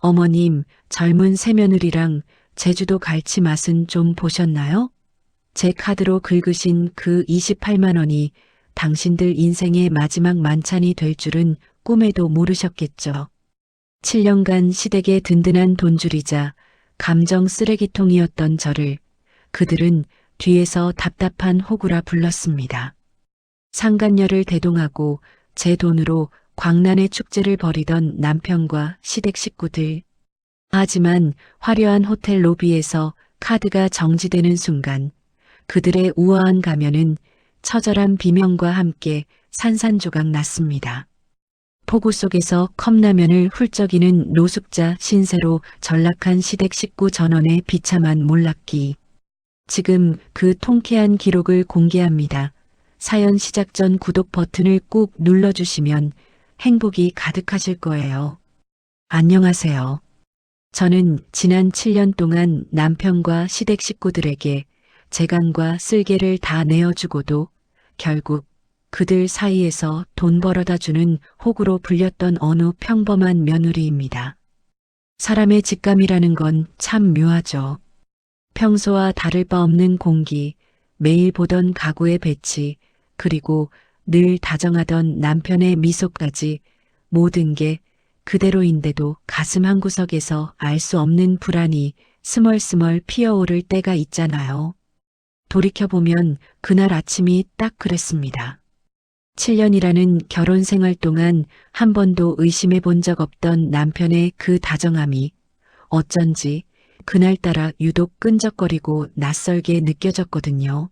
어머님, 젊은 새며느리랑 제주도 갈치 맛은 좀 보셨나요? 제 카드로 긁으신 그 28만 원이 당신들 인생의 마지막 만찬이 될 줄은 꿈에도 모르셨겠죠. 7년간 시댁의 든든한 돈줄이자 감정 쓰레기통이었던 저를 그들은 뒤에서 답답한 호구라 불렀습니다. 상간녀를 대동하고 제 돈으로 광란의 축제를 벌이던 남편과 시댁 식구들. 하지만 화려한 호텔 로비에서 카드가 정지되는 순간 그들의 우아한 가면은 처절한 비명과 함께 산산조각 났습니다. 폭우 속에서 컵라면을 훌쩍이는 노숙자 신세로 전락한 시댁 식구 전원의 비참한 몰락기. 지금 그 통쾌한 기록을 공개합니다. 사연 시작 전 구독 버튼을 꾹 눌러주시면 행복이 가득하실 거예요. 안녕하세요. 저는 지난 7년 동안 남편과 시댁 식구들에게 재간과 쓸개를 다 내어주고도 결국 그들 사이에서 돈 벌어다 주는 호구로 불렸던 어느 평범한 며느리입니다. 사람의 직감이라는 건 참 묘하죠. 평소와 다를 바 없는 공기, 매일 보던 가구의 배치, 그리고 늘 다정하던 남편의 미소까지 모든 게 그대로인데도 가슴 한구석에서 알 수 없는 불안이 스멀스멀 피어오를 때가 있잖아요. 돌이켜보면 그날 아침이 딱 그랬습니다. 7년이라는 결혼 생활 동안 한 번도 의심해 본 적 없던 남편의 그 다정함이 어쩐지 그날따라 유독 끈적거리고 낯설게 느껴졌거든요.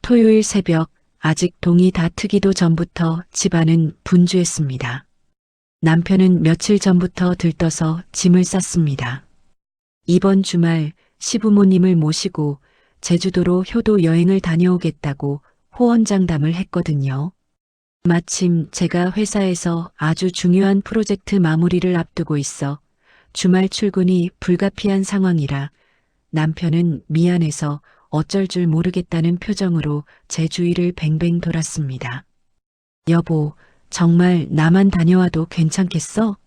토요일 새벽 아직 동이 다 트기도 전부터 집안은 분주했습니다. 남편은 며칠 전부터 들떠서 짐을 쌌습니다. 이번 주말 시부모님을 모시고 제주도로 효도 여행을 다녀오겠다고 호언장담을 했거든요. 마침 제가 회사에서 아주 중요한 프로젝트 마무리를 앞두고 있어 주말 출근이 불가피한 상황이라 남편은 미안해서 어쩔 줄 모르겠다는 표정으로 제 주위를 뱅뱅 돌았습니다. 여보, 정말 나만 다녀와도 괜찮겠어?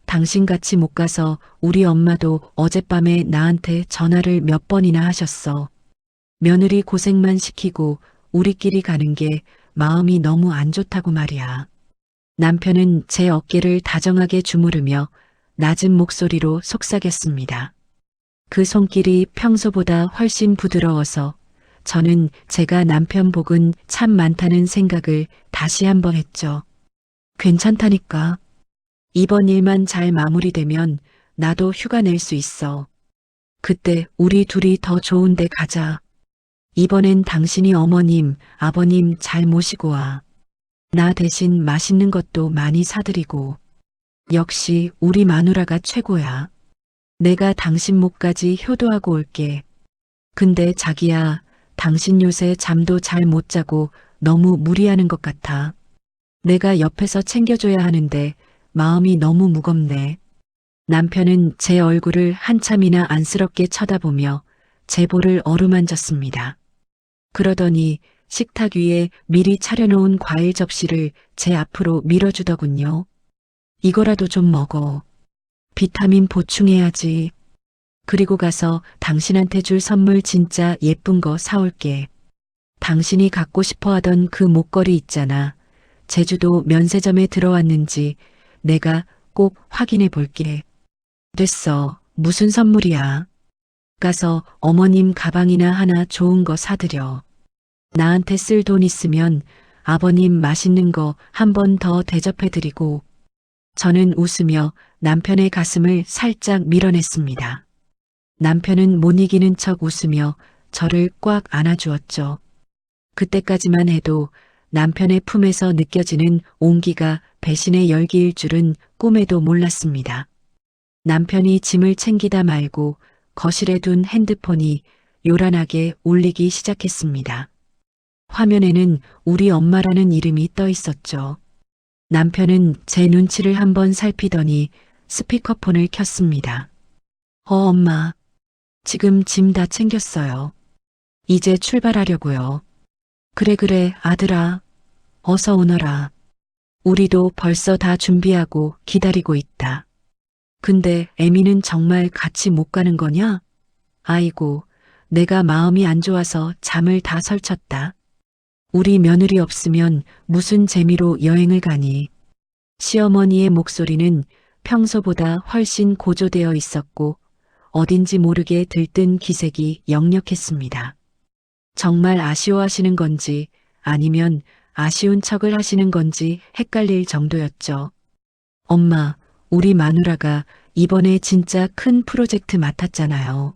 당신같이 못 가서 우리 엄마도 어젯밤에 나한테 전화를 몇 번이나 하셨어. 며느리 고생만 시키고 우리끼리 가는 게 마음이 너무 안 좋다고 말이야. 남편은 제 어깨를 다정하게 주무르며 낮은 목소리로 속삭였습니다. 그 손길이 평소보다 훨씬 부드러워서 저는 제가 남편 복은 참 많다는 생각을 다시 한번 했죠. 괜찮다니까. 이번 일만 잘 마무리되면 나도 휴가 낼 수 있어. 그때 우리 둘이 더 좋은 데 가자. 이번엔 당신이 어머님, 아버님 잘 모시고 와. 나 대신 맛있는 것도 많이 사드리고. 역시 우리 마누라가 최고야. 내가 당신 목까지 효도하고 올게. 근데 자기야, 당신 요새 잠도 잘 못 자고 너무 무리하는 것 같아. 내가 옆에서 챙겨줘야 하는데 마음이 너무 무겁네. 남편은 제 얼굴을 한참이나 안쓰럽게 쳐다보며 제 볼을 어루만졌습니다. 그러더니 식탁 위에 미리 차려놓은 과일 접시를 제 앞으로 밀어주더군요. 이거라도 좀 먹어. 비타민 보충해야지. 그리고 가서 당신한테 줄 선물 진짜 예쁜 거 사올게. 당신이 갖고 싶어 하던 그 목걸이 있잖아. 제주도 면세점에 들어왔는지 내가 꼭 확인해 볼게. 됐어. 무슨 선물이야? 가서 어머님 가방이나 하나 좋은 거 사드려. 나한테 쓸 돈 있으면 아버님 맛있는 거 한 번 더 대접해드리고. 저는 웃으며 남편의 가슴을 살짝 밀어냈습니다. 남편은 못 이기는 척 웃으며 저를 꽉 안아주었죠. 그때까지만 해도 남편의 품에서 느껴지는 온기가 배신의 열기일 줄은 꿈에도 몰랐습니다. 남편이 짐을 챙기다 말고 거실에 둔 핸드폰이 요란하게 울리기 시작했습니다. 화면에는 우리 엄마라는 이름이 떠 있었죠. 남편은 제 눈치를 한번 살피더니 스피커폰을 켰습니다. 엄마. 지금 짐 다 챙겼어요. 이제 출발하려고요. 그래, 아들아. 어서 오너라. 우리도 벌써 다 준비하고 기다리고 있다. 근데 애미는 정말 같이 못 가는 거냐? 아이고, 내가 마음이 안 좋아서 잠을 다 설쳤다. 우리 며느리 없으면 무슨 재미로 여행을 가니? 시어머니의 목소리는 평소보다 훨씬 고조되어 있었고 어딘지 모르게 들뜬 기색이 역력했습니다. 정말 아쉬워하시는 건지 아니면 아쉬운 척을 하시는 건지 헷갈릴 정도였죠. 엄마, 우리 마누라가 이번에 진짜 큰 프로젝트 맡았잖아요.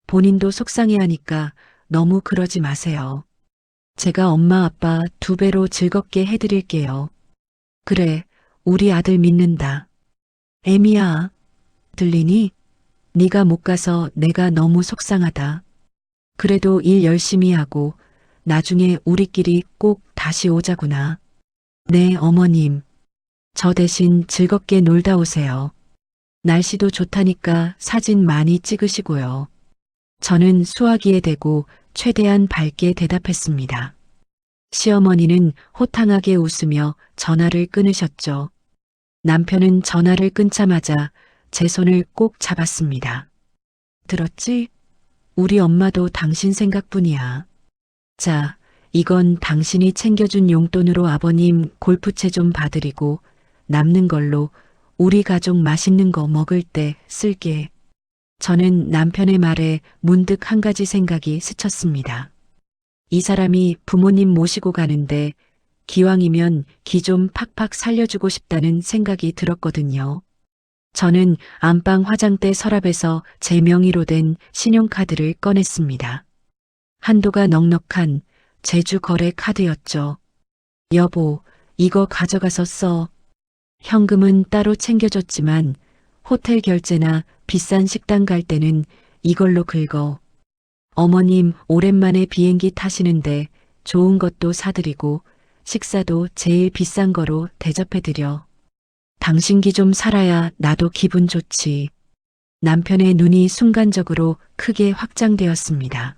본인도 속상해하니까 너무 그러지 마세요. 제가 엄마 아빠 2배로 즐겁게 해드릴게요. 그래, 우리 아들 믿는다. 애미야, 들리니? 네가 못 가서 내가 너무 속상하다. 그래도 일 열심히 하고 나중에 우리끼리 꼭 다시 오자구나. 네, 어머님. 저 대신 즐겁게 놀다 오세요. 날씨도 좋다니까 사진 많이 찍으시고요. 저는 수화기에 대고 최대한 밝게 대답했습니다. 시어머니는 호탕하게 웃으며 전화를 끊으셨죠. 남편은 전화를 끊자마자 제 손을 꼭 잡았습니다. 들었지? 우리 엄마도 당신 생각뿐이야. 자, 이건 당신이 챙겨준 용돈으로 아버님 골프채 좀 봐드리고 남는 걸로 우리 가족 맛있는 거 먹을 때 쓸게. 저는 남편의 말에 문득 한 가지 생각이 스쳤습니다. 이 사람이 부모님 모시고 가는데 기왕이면 기 좀 팍팍 살려주고 싶다는 생각이 들었거든요. 저는 안방 화장대 서랍에서 제 명의로 된 신용카드를 꺼냈습니다. 한도가 넉넉한 제주 거래 카드였죠. 여보, 이거 가져가서 써. 현금은 따로 챙겨줬지만 호텔 결제나 비싼 식당 갈 때는 이걸로 긁어. 어머님 오랜만에 비행기 타시는데 좋은 것도 사드리고 식사도 제일 비싼 거로 대접해드려. 당신 기 좀 살아야 나도 기분 좋지. 남편의 눈이 순간적으로 크게 확장되었습니다.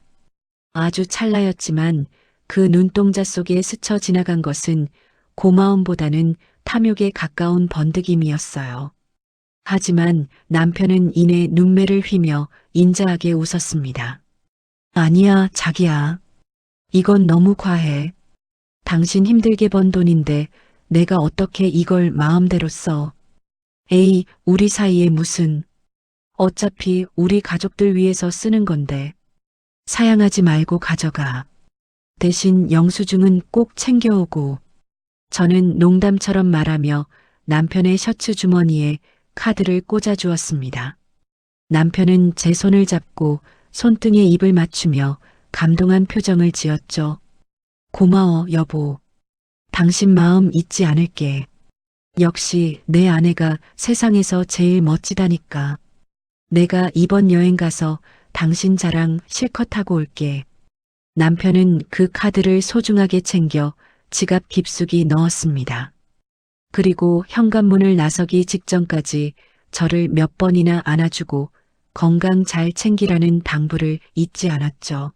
아주 찰나였지만 그 눈동자 속에 스쳐 지나간 것은 고마움보다는 탐욕에 가까운 번득임이었어요. 하지만 남편은 이내 눈매를 휘며 인자하게 웃었습니다. 아니야, 자기야. 이건 너무 과해. 당신 힘들게 번 돈인데 내가 어떻게 이걸 마음대로 써. 에이, 우리 사이에 무슨. 어차피 우리 가족들 위해서 쓰는 건데. 사양하지 말고 가져가. 대신 영수증은 꼭 챙겨오고. 저는 농담처럼 말하며 남편의 셔츠 주머니에 카드를 꽂아 주었습니다. 남편은 제 손을 잡고 손등에 입을 맞추며 감동한 표정을 지었죠. 고마워, 여보. 당신 마음 잊지 않을게. 역시 내 아내가 세상에서 제일 멋지다니까. 내가 이번 여행 가서 당신 자랑 실컷 하고 올게. 남편은 그 카드를 소중하게 챙겨 지갑 깊숙이 넣었습니다. 그리고 현관문을 나서기 직전까지 저를 몇 번이나 안아주고 건강 잘 챙기라는 당부를 잊지 않았죠.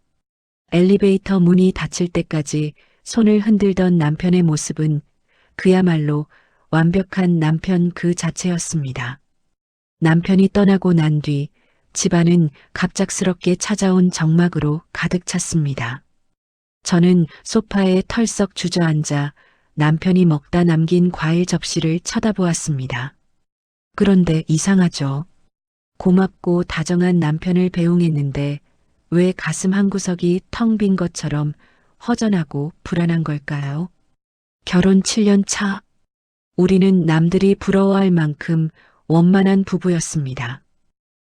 엘리베이터 문이 닫힐 때까지 손을 흔들던 남편의 모습은 그야말로 완벽한 남편 그 자체였습니다. 남편이 떠나고 난 뒤 집안은 갑작스럽게 찾아온 정막으로 가득 찼습니다. 저는 소파에 털썩 주저앉아 남편이 먹다 남긴 과일 접시를 쳐다보았습니다. 그런데 이상하죠. 고맙고 다정한 남편을 배웅했는데 왜 가슴 한구석이 텅 빈 것처럼 허전하고 불안한 걸까요? 결혼 7년 차. 우리는 남들이 부러워할 만큼 원만한 부부였습니다.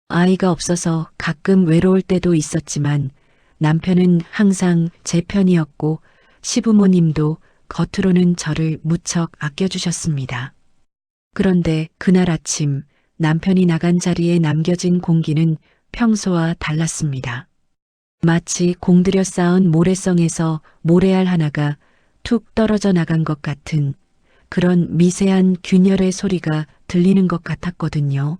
아이가 없어서 가끔 외로울 때도 있었지만 남편은 항상 제 편이었고 시부모님도 겉으로는 저를 무척 아껴주셨습니다. 그런데 그날 아침 남편이 나간 자리에 남겨진 공기는 평소와 달랐습니다. 마치 공들여 쌓은 모래성에서 모래알 하나가 툭 떨어져 나간 것 같은 그런 미세한 균열의 소리가 들리는 것 같았거든요.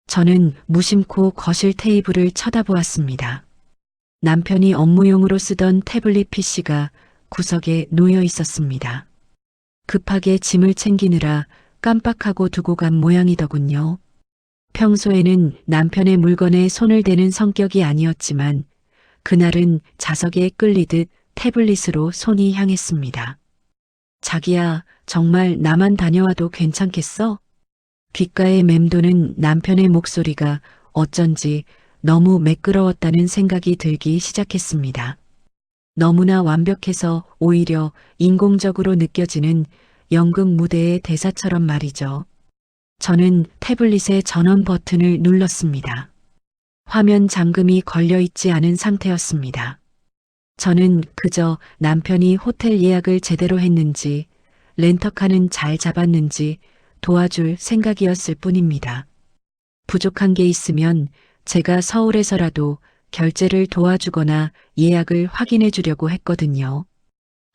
저는 무심코 거실 테이블을 쳐다보았습니다. 남편이 업무용으로 쓰던 태블릿 PC가 구석에 놓여 있었습니다. 급하게 짐을 챙기느라 깜빡하고 두고 간 모양이더군요. 평소에는 남편의 물건에 손을 대는 성격이 아니었지만 그날은 자석에 끌리듯 태블릿으로 손이 향했습니다. 자기야, 정말 나만 다녀와도 괜찮겠어? 귓가에 맴도는 남편의 목소리가 어쩐지 너무 매끄러웠다는 생각이 들기 시작했습니다. 너무나 완벽해서 오히려 인공적으로 느껴지는 연극 무대의 대사처럼 말이죠. 저는 태블릿의 전원 버튼을 눌렀습니다. 화면 잠금이 걸려 있지 않은 상태였습니다. 저는 그저 남편이 호텔 예약을 제대로 했는지, 렌터카는 잘 잡았는지 도와줄 생각이었을 뿐입니다. 부족한 게 있으면 제가 서울에서라도 결제를 도와주거나 예약을 확인해 주려고 했거든요.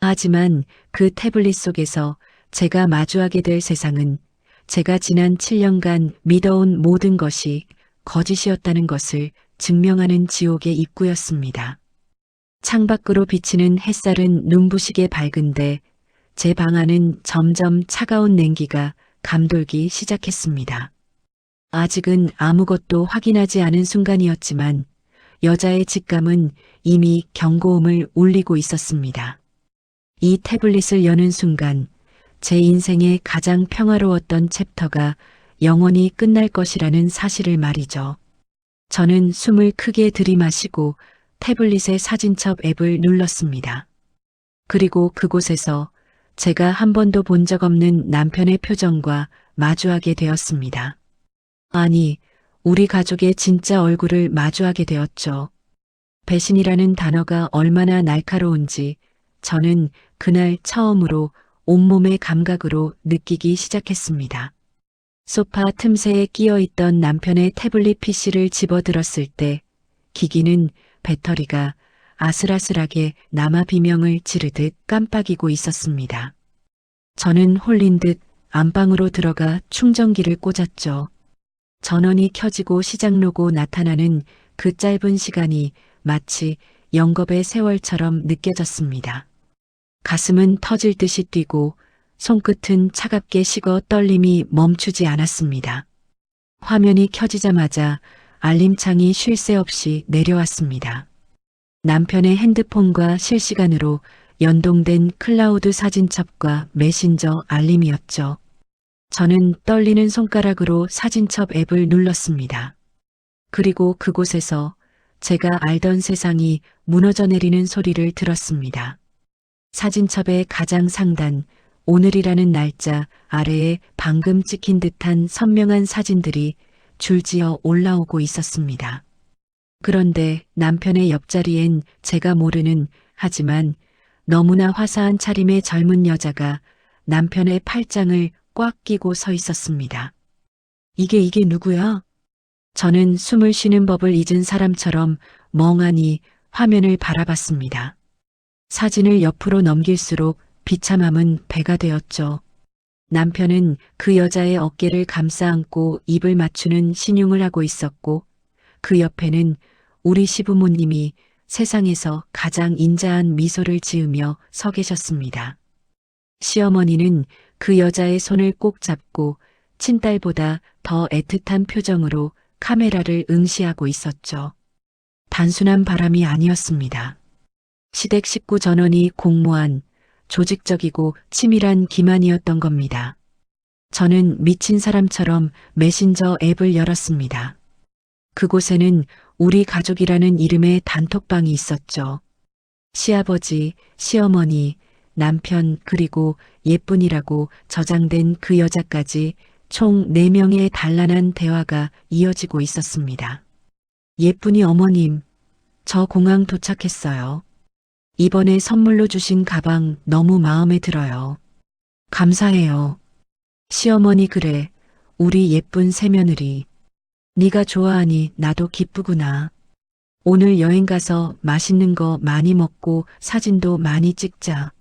하지만 그 태블릿 속에서 제가 마주하게 될 세상은 제가 지난 7년간 믿어온 모든 것이 거짓이었다는 것을 증명하는 지옥의 입구였습니다. 창밖으로 비치는 햇살은 눈부시게 밝은데 제 방 안은 점점 차가운 냉기가 감돌기 시작했습니다. 아직은 아무것도 확인하지 않은 순간이었지만 여자의 직감은 이미 경고음을 울리고 있었습니다. 이 태블릿을 여는 순간 제 인생의 가장 평화로웠던 챕터가 영원히 끝날 것이라는 사실을 말이죠. 저는 숨을 크게 들이마시고 태블릿의 사진첩 앱을 눌렀습니다. 그리고 그곳에서 제가 한 번도 본 적 없는 남편의 표정과 마주하게 되었습니다. 아니, 우리 가족의 진짜 얼굴을 마주하게 되었죠. 배신이라는 단어가 얼마나 날카로운지 저는 그날 처음으로 온몸의 감각으로 느끼기 시작했습니다. 소파 틈새에 끼어 있던 남편의 태블릿 PC를 집어들었을 때 기기는 배터리가 아슬아슬하게 남아 비명을 지르듯 깜빡이고 있었습니다. 저는 홀린 듯 안방으로 들어가 충전기를 꽂았죠. 전원이 켜지고 시작로고 나타나는 그 짧은 시간이 마치 영겁의 세월처럼 느껴졌습니다. 가슴은 터질 듯이 뛰고 손끝은 차갑게 식어 떨림이 멈추지 않았습니다. 화면이 켜지자마자 알림창이 쉴 새 없이 내려왔습니다. 남편의 핸드폰과 실시간으로 연동된 클라우드 사진첩과 메신저 알림이었죠. 저는 떨리는 손가락으로 사진첩 앱을 눌렀습니다. 그리고 그곳에서 제가 알던 세상이 무너져 내리는 소리를 들었습니다. 사진첩의 가장 상단, 오늘이라는 날짜 아래에 방금 찍힌 듯한 선명한 사진들이 줄지어 올라오고 있었습니다. 그런데 남편의 옆자리엔 제가 모르는 하지만 너무나 화사한 차림의 젊은 여자가 남편의 팔짱을 꽉 끼고 서 있었습니다. 이게 누구야? 저는 숨을 쉬는 법을 잊은 사람처럼 멍하니 화면을 바라봤습니다. 사진을 옆으로 넘길수록 비참함은 배가 되었죠. 남편은 그 여자의 어깨를 감싸 안고 입을 맞추는 신용을 하고 있었고 그 옆에는 우리 시부모님이 세상에서 가장 인자한 미소를 지으며 서 계셨습니다. 시어머니는 그 여자의 손을 꼭 잡고 친딸보다 더 애틋한 표정으로 카메라를 응시하고 있었죠. 단순한 바람이 아니었습니다. 시댁 식구 전원이 공모한 조직적이고 치밀한 기만이었던 겁니다. 저는 미친 사람처럼 메신저 앱을 열었습니다. 그곳에는 우리 가족이라는 이름의 단톡방이 있었죠. 시아버지, 시어머니, 남편 그리고 예쁜이라고 저장된 그 여자까지 총 4명의 단란한 대화가 이어지고 있었습니다. 예쁜이 어머님, 저 공항 도착했어요. 이번에 선물로 주신 가방 너무 마음에 들어요. 감사해요. 시어머니 그래, 우리 예쁜 새며느리. 네가 좋아하니 나도 기쁘구나. 오늘 여행 가서 맛있는 거 많이 먹고 사진도 많이 찍자.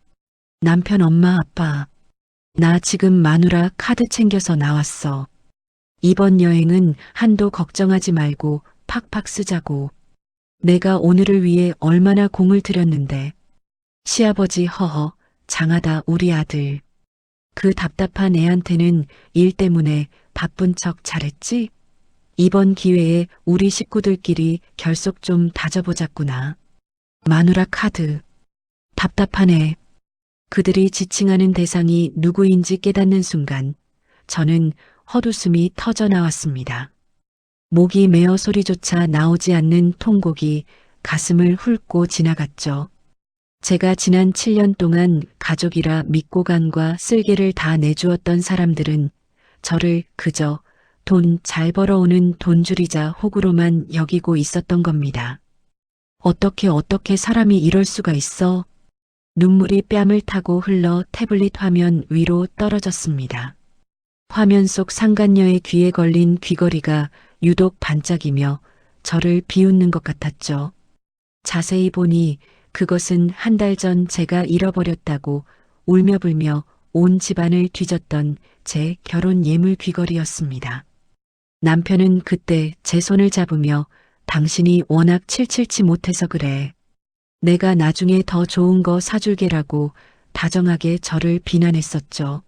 남편 엄마 아빠. 나 지금 마누라 카드 챙겨서 나왔어. 이번 여행은 한도 걱정하지 말고 팍팍 쓰자고. 내가 오늘을 위해 얼마나 공을 들였는데. 시아버지 허허, 장하다 우리 아들. 그 답답한 애한테는 일 때문에 바쁜 척 잘했지? 이번 기회에 우리 식구들끼리 결속 좀 다져보자꾸나. 마누라 카드. 답답하네. 그들이 지칭하는 대상이 누구인지 깨닫는 순간 저는 헛웃음이 터져 나왔습니다. 목이 메어 소리조차 나오지 않는 통곡이 가슴을 훑고 지나갔죠. 제가 지난 7년 동안 가족이라 믿고 간과 쓸개를 다 내주었던 사람들은 저를 그저 돈 잘 벌어오는 돈줄이자 호구로만 여기고 있었던 겁니다. 어떻게 사람이 이럴 수가 있어? 눈물이 뺨을 타고 흘러 태블릿 화면 위로 떨어졌습니다. 화면 속 상간녀의 귀에 걸린 귀걸이가 유독 반짝이며 저를 비웃는 것 같았죠. 자세히 보니 그것은 한 달 전 제가 잃어버렸다고 울며불며 온 집안을 뒤졌던 제 결혼 예물 귀걸이였습니다. 남편은 그때 제 손을 잡으며 당신이 워낙 칠칠치 못해서 그래. 내가 나중에 더 좋은 거 사줄게라고 다정하게 저를 비난했었죠.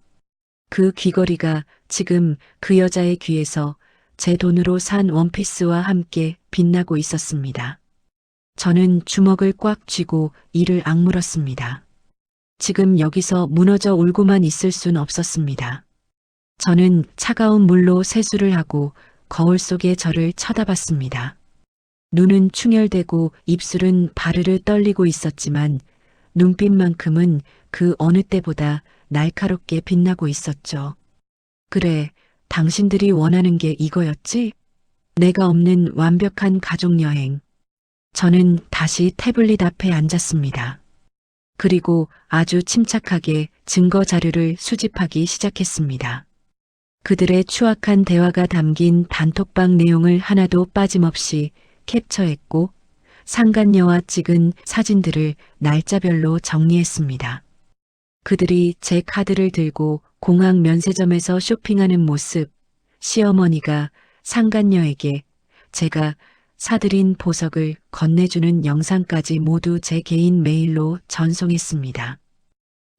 그 귀걸이가 지금 그 여자의 귀에서 제 돈으로 산 원피스와 함께 빛나고 있었습니다. 저는 주먹을 꽉 쥐고 이를 악물었습니다. 지금 여기서 무너져 울고만 있을 순 없었습니다. 저는 차가운 물로 세수를 하고 거울 속에 저를 쳐다봤습니다. 눈은 충혈되고 입술은 바르르 떨리고 있었지만 눈빛만큼은 그 어느 때보다 날카롭게 빛나고 있었죠. 그래, 당신들이 원하는 게 이거였지? 내가 없는 완벽한 가족여행. 저는 다시 태블릿 앞에 앉았습니다. 그리고 아주 침착하게 증거 자료를 수집하기 시작했습니다. 그들의 추악한 대화가 담긴 단톡방 내용을 하나도 빠짐없이 캡처했고 상간녀와 찍은 사진들을 날짜별로 정리했습니다. 그들이 제 카드를 들고 공항 면세점에서 쇼핑하는 모습, 시어머니가 상간녀에게 제가 사들인 보석을 건네주는 영상까지 모두 제 개인 메일로 전송했습니다.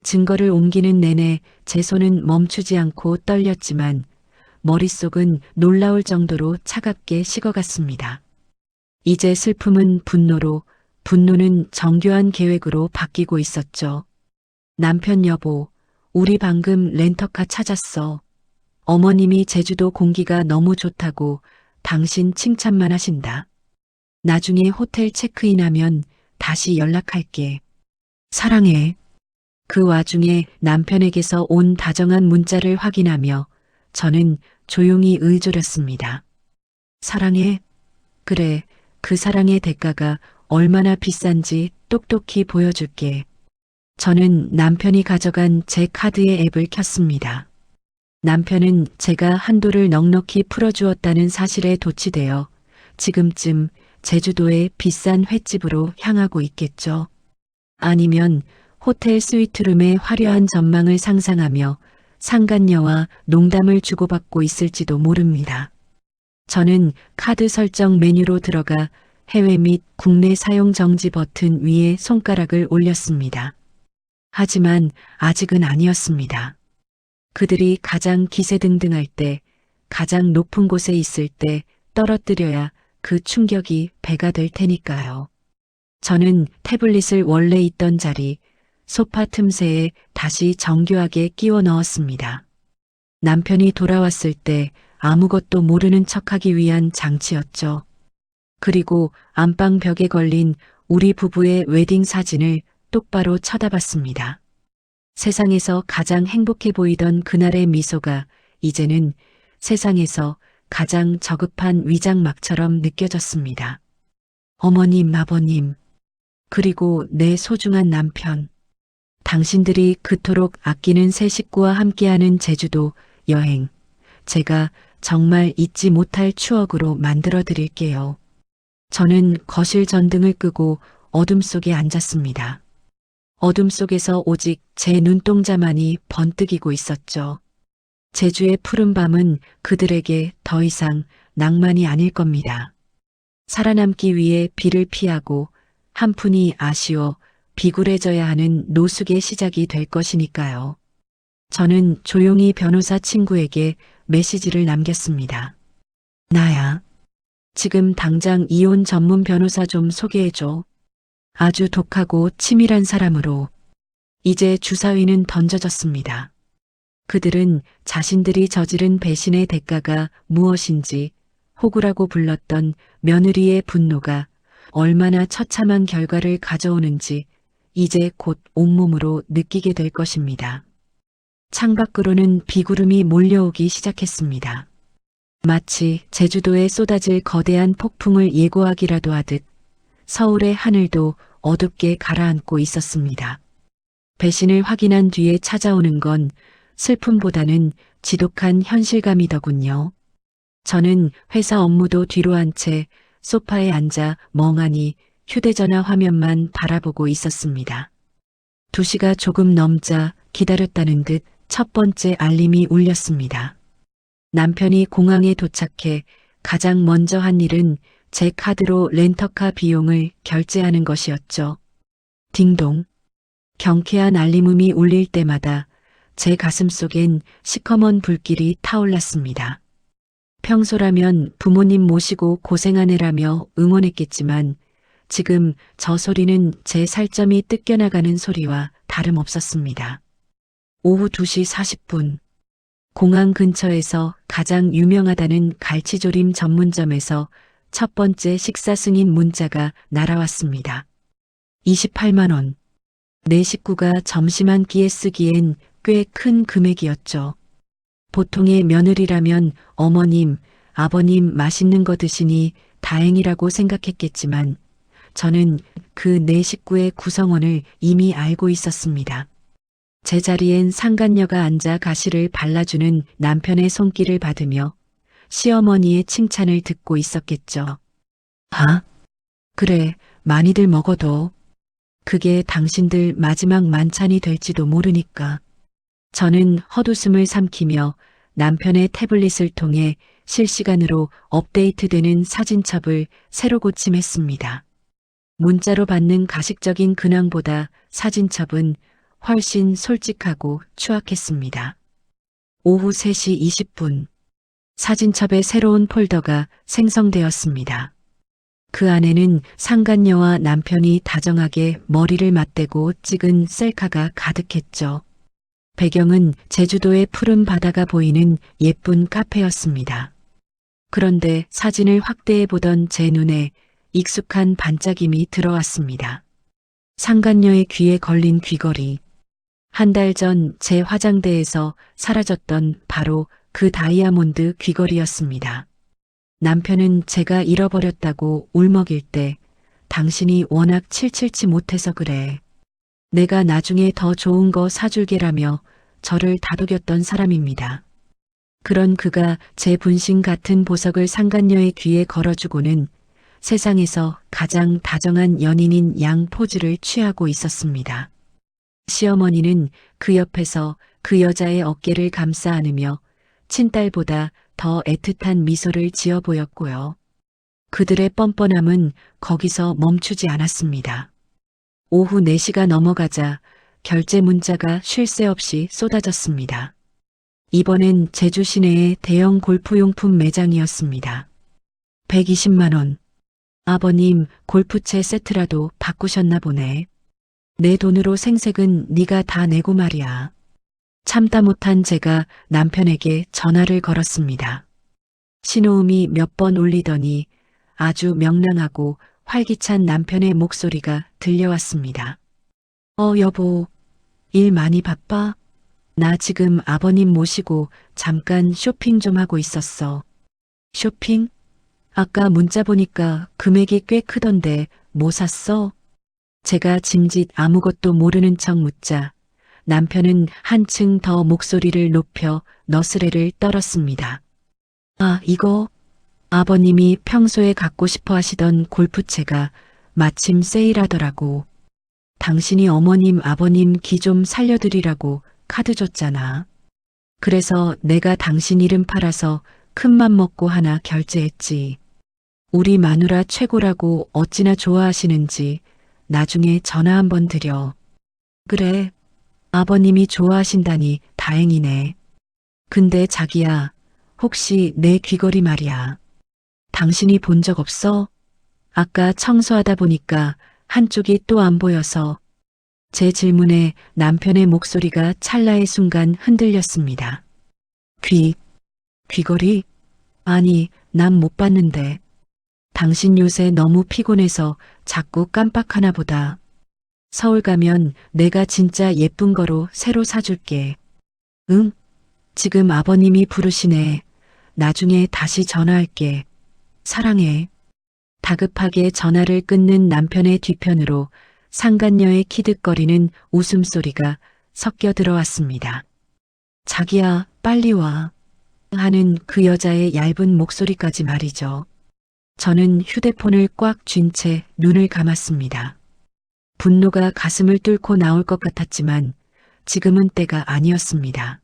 증거를 옮기는 내내 제 손은 멈추지 않고 떨렸지만 머릿속은 놀라울 정도로 차갑게 식어갔습니다. 이제 슬픔은 분노로, 분노는 정교한 계획으로 바뀌고 있었죠. 남편 여보, 우리 방금 렌터카 찾았어. 어머님이 제주도 공기가 너무 좋다고 당신 칭찬만 하신다. 나중에 호텔 체크인하면 다시 연락할게. 사랑해. 그 와중에 남편에게서 온 다정한 문자를 확인하며 저는 조용히 의졸였습니다. 사랑해. 그래, 그 사랑의 대가가 얼마나 비싼지 똑똑히 보여줄게. 저는 남편이 가져간 제 카드의 앱을 켰습니다. 남편은 제가 한도를 넉넉히 풀어주었다는 사실에 도취되어 지금쯤 제주도의 비싼 횟집으로 향하고 있겠죠. 아니면 호텔 스위트룸의 화려한 전망을 상상하며 상간녀와 농담을 주고받고 있을지도 모릅니다. 저는 카드 설정 메뉴로 들어가 해외 및 국내 사용 정지 버튼 위에 손가락을 올렸습니다. 하지만 아직은 아니었습니다. 그들이 가장 기세등등할 때, 가장 높은 곳에 있을 때 떨어뜨려야 그 충격이 배가 될 테니까요. 저는 태블릿을 원래 있던 자리, 소파 틈새에 다시 정교하게 끼워 넣었습니다. 남편이 돌아왔을 때 아무것도 모르는 척하기 위한 장치였죠. 그리고 안방 벽에 걸린 우리 부부의 웨딩 사진을 똑바로 쳐다봤습니다. 세상에서 가장 행복해 보이던 그날의 미소가 이제는 세상에서 가장 저급한 위장막처럼 느껴졌습니다. 어머님, 아버님, 그리고 내 소중한 남편. 당신들이 그토록 아끼는 새 식구와 함께하는 제주도 여행, 제가 정말 잊지 못할 추억으로 만들어 드릴게요. 저는 거실 전등을 끄고 어둠 속에 앉았습니다. 어둠 속에서 오직 제 눈동자만이 번뜩이고 있었죠. 제주의 푸른 밤은 그들에게 더 이상 낭만이 아닐 겁니다. 살아남기 위해 비를 피하고 한 푼이 아쉬워 비굴해져야 하는 노숙의 시작이 될 것이니까요. 저는 조용히 변호사 친구에게 메시지를 남겼습니다. 나야. 지금 당장 이혼 전문 변호사 좀 소개해줘. 아주 독하고 치밀한 사람으로. 이제 주사위는 던져졌습니다. 그들은 자신들이 저지른 배신의 대가가 무엇인지 호구라고 불렀던 며느리의 분노가 얼마나 처참한 결과를 가져오는지 이제 곧 온몸으로 느끼게 될 것입니다. 창밖으로는 비구름이 몰려오기 시작했습니다. 마치 제주도에 쏟아질 거대한 폭풍을 예고하기라도 하듯 서울의 하늘도 어둡게 가라앉고 있었습니다. 배신을 확인한 뒤에 찾아오는 건 슬픔보다는 지독한 현실감이더군요. 저는 회사 업무도 뒤로 한 채 소파에 앉아 멍하니 휴대전화 화면만 바라보고 있었습니다. 2시가 조금 넘자 기다렸다는 듯 첫 번째 알림이 울렸습니다. 남편이 공항에 도착해 가장 먼저 한 일은 제 카드로 렌터카 비용을 결제하는 것이었죠. 딩동. 경쾌한 알림음이 울릴 때마다 제 가슴 속엔 시커먼 불길이 타올랐습니다. 평소라면 부모님 모시고 고생하느라며 응원했겠지만 지금 저 소리는 제 살점이 뜯겨나가는 소리와 다름없었습니다. 오후 2시 40분. 공항 근처에서 가장 유명하다는 갈치조림 전문점에서 첫 번째 식사 승인 문자가 날아왔습니다. 28만 원. 내 식구가 점심 한 끼에 쓰기엔 꽤 큰 금액이었죠. 보통의 며느리라면 어머님, 아버님 맛있는 거 드시니 다행이라고 생각했겠지만 저는 그 네 식구의 구성원을 이미 알고 있었습니다. 제자리엔 상간녀가 앉아 가시를 발라주는 남편의 손길을 받으며 시어머니의 칭찬을 듣고 있었겠죠. 아, 그래, 많이들 먹어도. 그게 당신들 마지막 만찬이 될지도 모르니까. 저는 헛웃음을 삼키며 남편의 태블릿을 통해 실시간으로 업데이트되는 사진첩을 새로 고침했습니다. 문자로 받는 가식적인 근황보다 사진첩은 훨씬 솔직하고 추악했습니다. 오후 3시 20분. 사진첩의 새로운 폴더가 생성되었습니다. 그 안에는 상간녀와 남편이 다정하게 머리를 맞대고 찍은 셀카가 가득했죠. 배경은 제주도의 푸른 바다가 보이는 예쁜 카페였습니다. 그런데 사진을 확대해 보던 제 눈에 익숙한 반짝임이 들어왔습니다. 상간녀의 귀에 걸린 귀걸이. 한 달 전 제 화장대에서 사라졌던 바로 그 다이아몬드 귀걸이였습니다. 남편은 제가 잃어버렸다고 울먹일 때 당신이 워낙 칠칠치 못해서 그래. 내가 나중에 더 좋은 거 사줄게라며 저를 다독였던 사람입니다. 그런 그가 제 분신 같은 보석을 상간녀의 귀에 걸어주고는 세상에서 가장 다정한 연인인 양 포즈를 취하고 있었습니다. 시어머니는 그 옆에서 그 여자의 어깨를 감싸 안으며 친딸보다 더 애틋한 미소를 지어 보였고요. 그들의 뻔뻔함은 거기서 멈추지 않았습니다. 오후 4시가 넘어가자 결제 문자가 쉴 새 없이 쏟아졌습니다. 이번엔 제주 시내의 대형 골프용품 매장이었습니다. 120만 원. 아버님 골프채 세트라도 바꾸셨나 보네. 내 돈으로 생색은 네가 다 내고 말이야. 참다 못한 제가 남편에게 전화를 걸었습니다. 신호음이 몇 번 울리더니 아주 명랑하고 활기찬 남편의 목소리가 들려왔습니다. 여보, 일 많이 바빠? 나 지금 아버님 모시고 잠깐 쇼핑 좀 하고 있었어. 쇼핑? 아까 문자 보니까 금액이 꽤 크던데 뭐 샀어? 제가 짐짓 아무것도 모르는 척 묻자 남편은 한층 더 목소리를 높여 너스레를 떨었습니다. 아, 이거 아버님이 평소에 갖고 싶어 하시던 골프채가 마침 세일하더라고. 당신이 어머님 아버님 기 좀 살려드리라고 카드 줬잖아. 그래서 내가 당신 이름 팔아서 큰맘 먹고 하나 결제했지. 우리 마누라 최고라고 어찌나 좋아하시는지 나중에 전화 한번 드려. 그래, 아버님이 좋아하신다니 다행이네. 근데 자기야, 혹시 내 귀걸이 말이야. 당신이 본 적 없어? 아까 청소하다 보니까 한쪽이 또 안 보여서. 제 질문에 남편의 목소리가 찰나의 순간 흔들렸습니다. 귀걸이? 아니, 난 못 봤는데. 당신 요새 너무 피곤해서 자꾸 깜빡하나 보다. 서울 가면 내가 진짜 예쁜 거로 새로 사줄게. 응? 지금 아버님이 부르시네. 나중에 다시 전화할게. 사랑해. 다급하게 전화를 끊는 남편의 뒤편으로 상간녀의 키득거리는 웃음소리가 섞여 들어왔습니다. 자기야, 빨리 와. 하는 그 여자의 얇은 목소리까지 말이죠. 저는 휴대폰을 꽉 쥔 채 눈을 감았습니다. 분노가 가슴을 뚫고 나올 것 같았지만 지금은 때가 아니었습니다.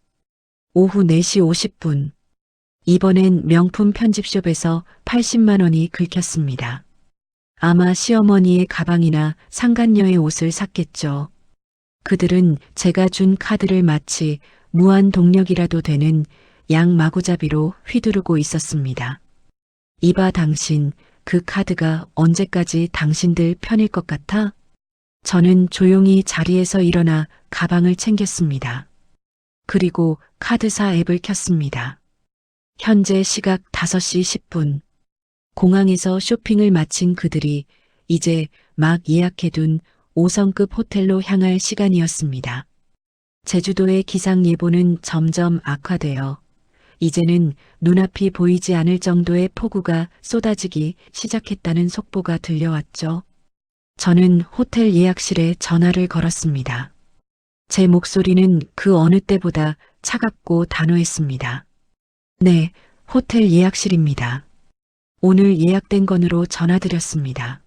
오후 4시 50분. 이번엔 명품 편집숍에서 80만 원이 긁혔습니다. 아마 시어머니의 가방이나 상간녀의 옷을 샀겠죠. 그들은 제가 준 카드를 마치 무한 동력이라도 되는 양마구잡이로 휘두르고 있었습니다. 이봐 당신, 그 카드가 언제까지 당신들 편일 것 같아? 저는 조용히 자리에서 일어나 가방을 챙겼습니다. 그리고 카드사 앱을 켰습니다. 현재 시각 5시 10분. 공항에서 쇼핑을 마친 그들이 이제 막 예약해둔 5성급 호텔로 향할 시간이었습니다. 제주도의 기상예보는 점점 악화되어 이제는 눈앞이 보이지 않을 정도의 폭우가 쏟아지기 시작했다는 속보가 들려왔죠. 저는 호텔 예약실에 전화를 걸었습니다. 제 목소리는 그 어느 때보다 차갑고 단호했습니다. 네, 호텔 예약실입니다. 오늘 예약된 건으로 전화드렸습니다.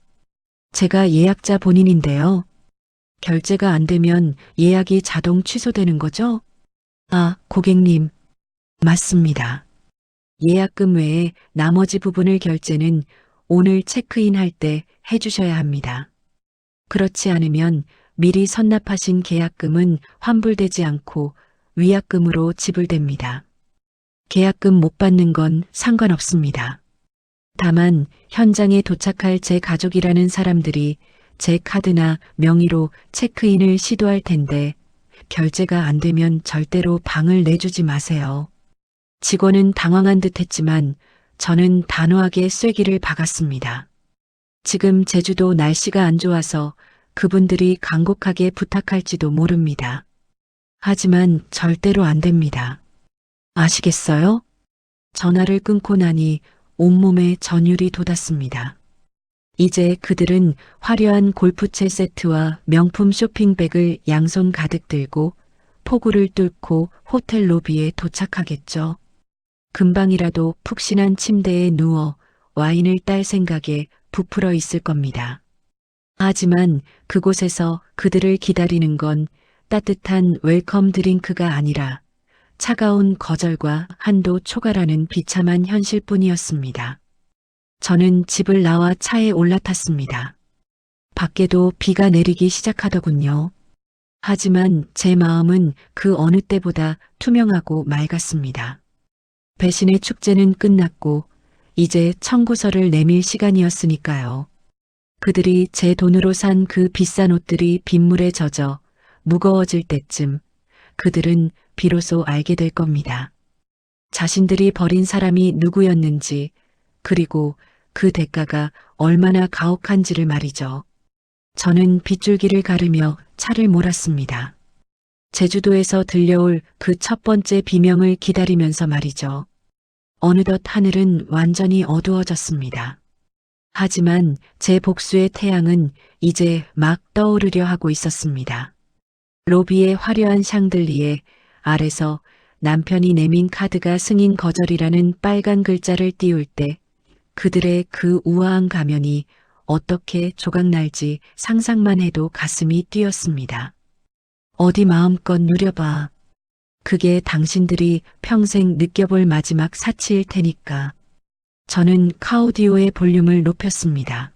제가 예약자 본인인데요. 결제가 안 되면 예약이 자동 취소되는 거죠? 아, 고객님. 맞습니다. 예약금 외에 나머지 부분을 결제는 오늘 체크인할 때 해주셔야 합니다. 그렇지 않으면 미리 선납하신 계약금은 환불되지 않고 위약금으로 지불됩니다. 계약금 못 받는 건 상관없습니다. 다만 현장에 도착할 제 가족이라는 사람들이 제 카드나 명의로 체크인을 시도할 텐데 결제가 안 되면 절대로 방을 내주지 마세요. 직원은 당황한 듯 했지만 저는 단호하게 쐐기를 박았습니다. 지금 제주도 날씨가 안 좋아서 그분들이 간곡하게 부탁할지도 모릅니다. 하지만 절대로 안 됩니다. 아시겠어요? 전화를 끊고 나니 온몸에 전율이 돋았습니다. 이제 그들은 화려한 골프채 세트와 명품 쇼핑백을 양손 가득 들고 폭우를 뚫고 호텔 로비에 도착하겠죠. 금방이라도 푹신한 침대에 누워 와인을 딸 생각에 부풀어 있을 겁니다. 하지만 그곳에서 그들을 기다리는 건 따뜻한 웰컴 드링크가 아니라 차가운 거절과 한도 초과라는 비참한 현실뿐이었습니다. 저는 집을 나와 차에 올라탔습니다. 밖에도 비가 내리기 시작하더군요. 하지만 제 마음은 그 어느 때보다 투명하고 맑았습니다. 배신의 축제는 끝났고 이제 청구서를 내밀 시간이었으니까요. 그들이 제 돈으로 산 그 비싼 옷들이 빗물에 젖어 무거워질 때쯤 그들은 비로소 알게 될 겁니다. 자신들이 버린 사람이 누구였는지, 그리고 그 대가가 얼마나 가혹한지를 말이죠. 저는 빗줄기를 가르며 차를 몰았습니다. 제주도에서 들려올 그 첫 번째 비명을 기다리면서 말이죠. 어느덧 하늘은 완전히 어두워졌습니다. 하지만 제 복수의 태양은 이제 막 떠오르려 하고 있었습니다. 로비의 화려한 샹들리에 아래서 남편이 내민 카드가 승인 거절이라는 빨간 글자를 띄울 때 그들의 그 우아한 가면이 어떻게 조각날지 상상만 해도 가슴이 뛰었습니다. 어디 마음껏 누려봐. 그게 당신들이 평생 느껴볼 마지막 사치일 테니까. 저는 카오디오의 볼륨을 높였습니다.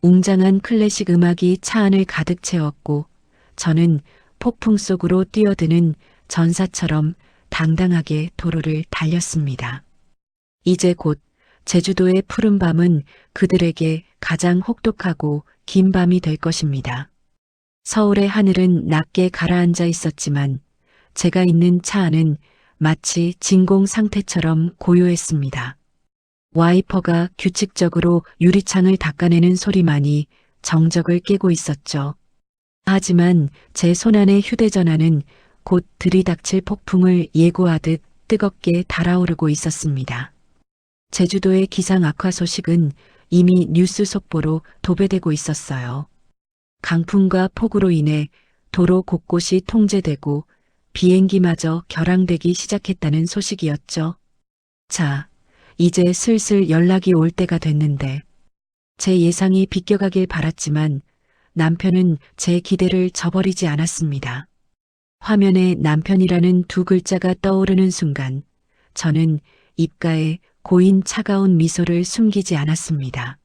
웅장한 클래식 음악이 차 안을 가득 채웠고 저는 폭풍 속으로 뛰어드는 전사처럼 당당하게 도로를 달렸습니다. 이제 곧 제주도의 푸른 밤은 그들에게 가장 혹독하고 긴 밤이 될 것입니다. 서울의 하늘은 낮게 가라앉아 있었지만 제가 있는 차 안은 마치 진공 상태처럼 고요했습니다. 와이퍼가 규칙적으로 유리창을 닦아내는 소리만이 정적을 깨고 있었죠. 하지만 제 손안의 휴대전화는 곧 들이닥칠 폭풍을 예고하듯 뜨겁게 달아오르고 있었습니다. 제주도의 기상 악화 소식은 이미 뉴스 속보로 도배되고 있었어요. 강풍과 폭우로 인해 도로 곳곳이 통제되고 비행기마저 결항되기 시작했다는 소식이었죠. 자, 이제 슬슬 연락이 올 때가 됐는데 제 예상이 비껴가길 바랐지만 남편은 제 기대를 저버리지 않았습니다. 화면에 남편이라는 두 글자가 떠오르는 순간 저는 입가에 고인 차가운 미소를 숨기지 않았습니다.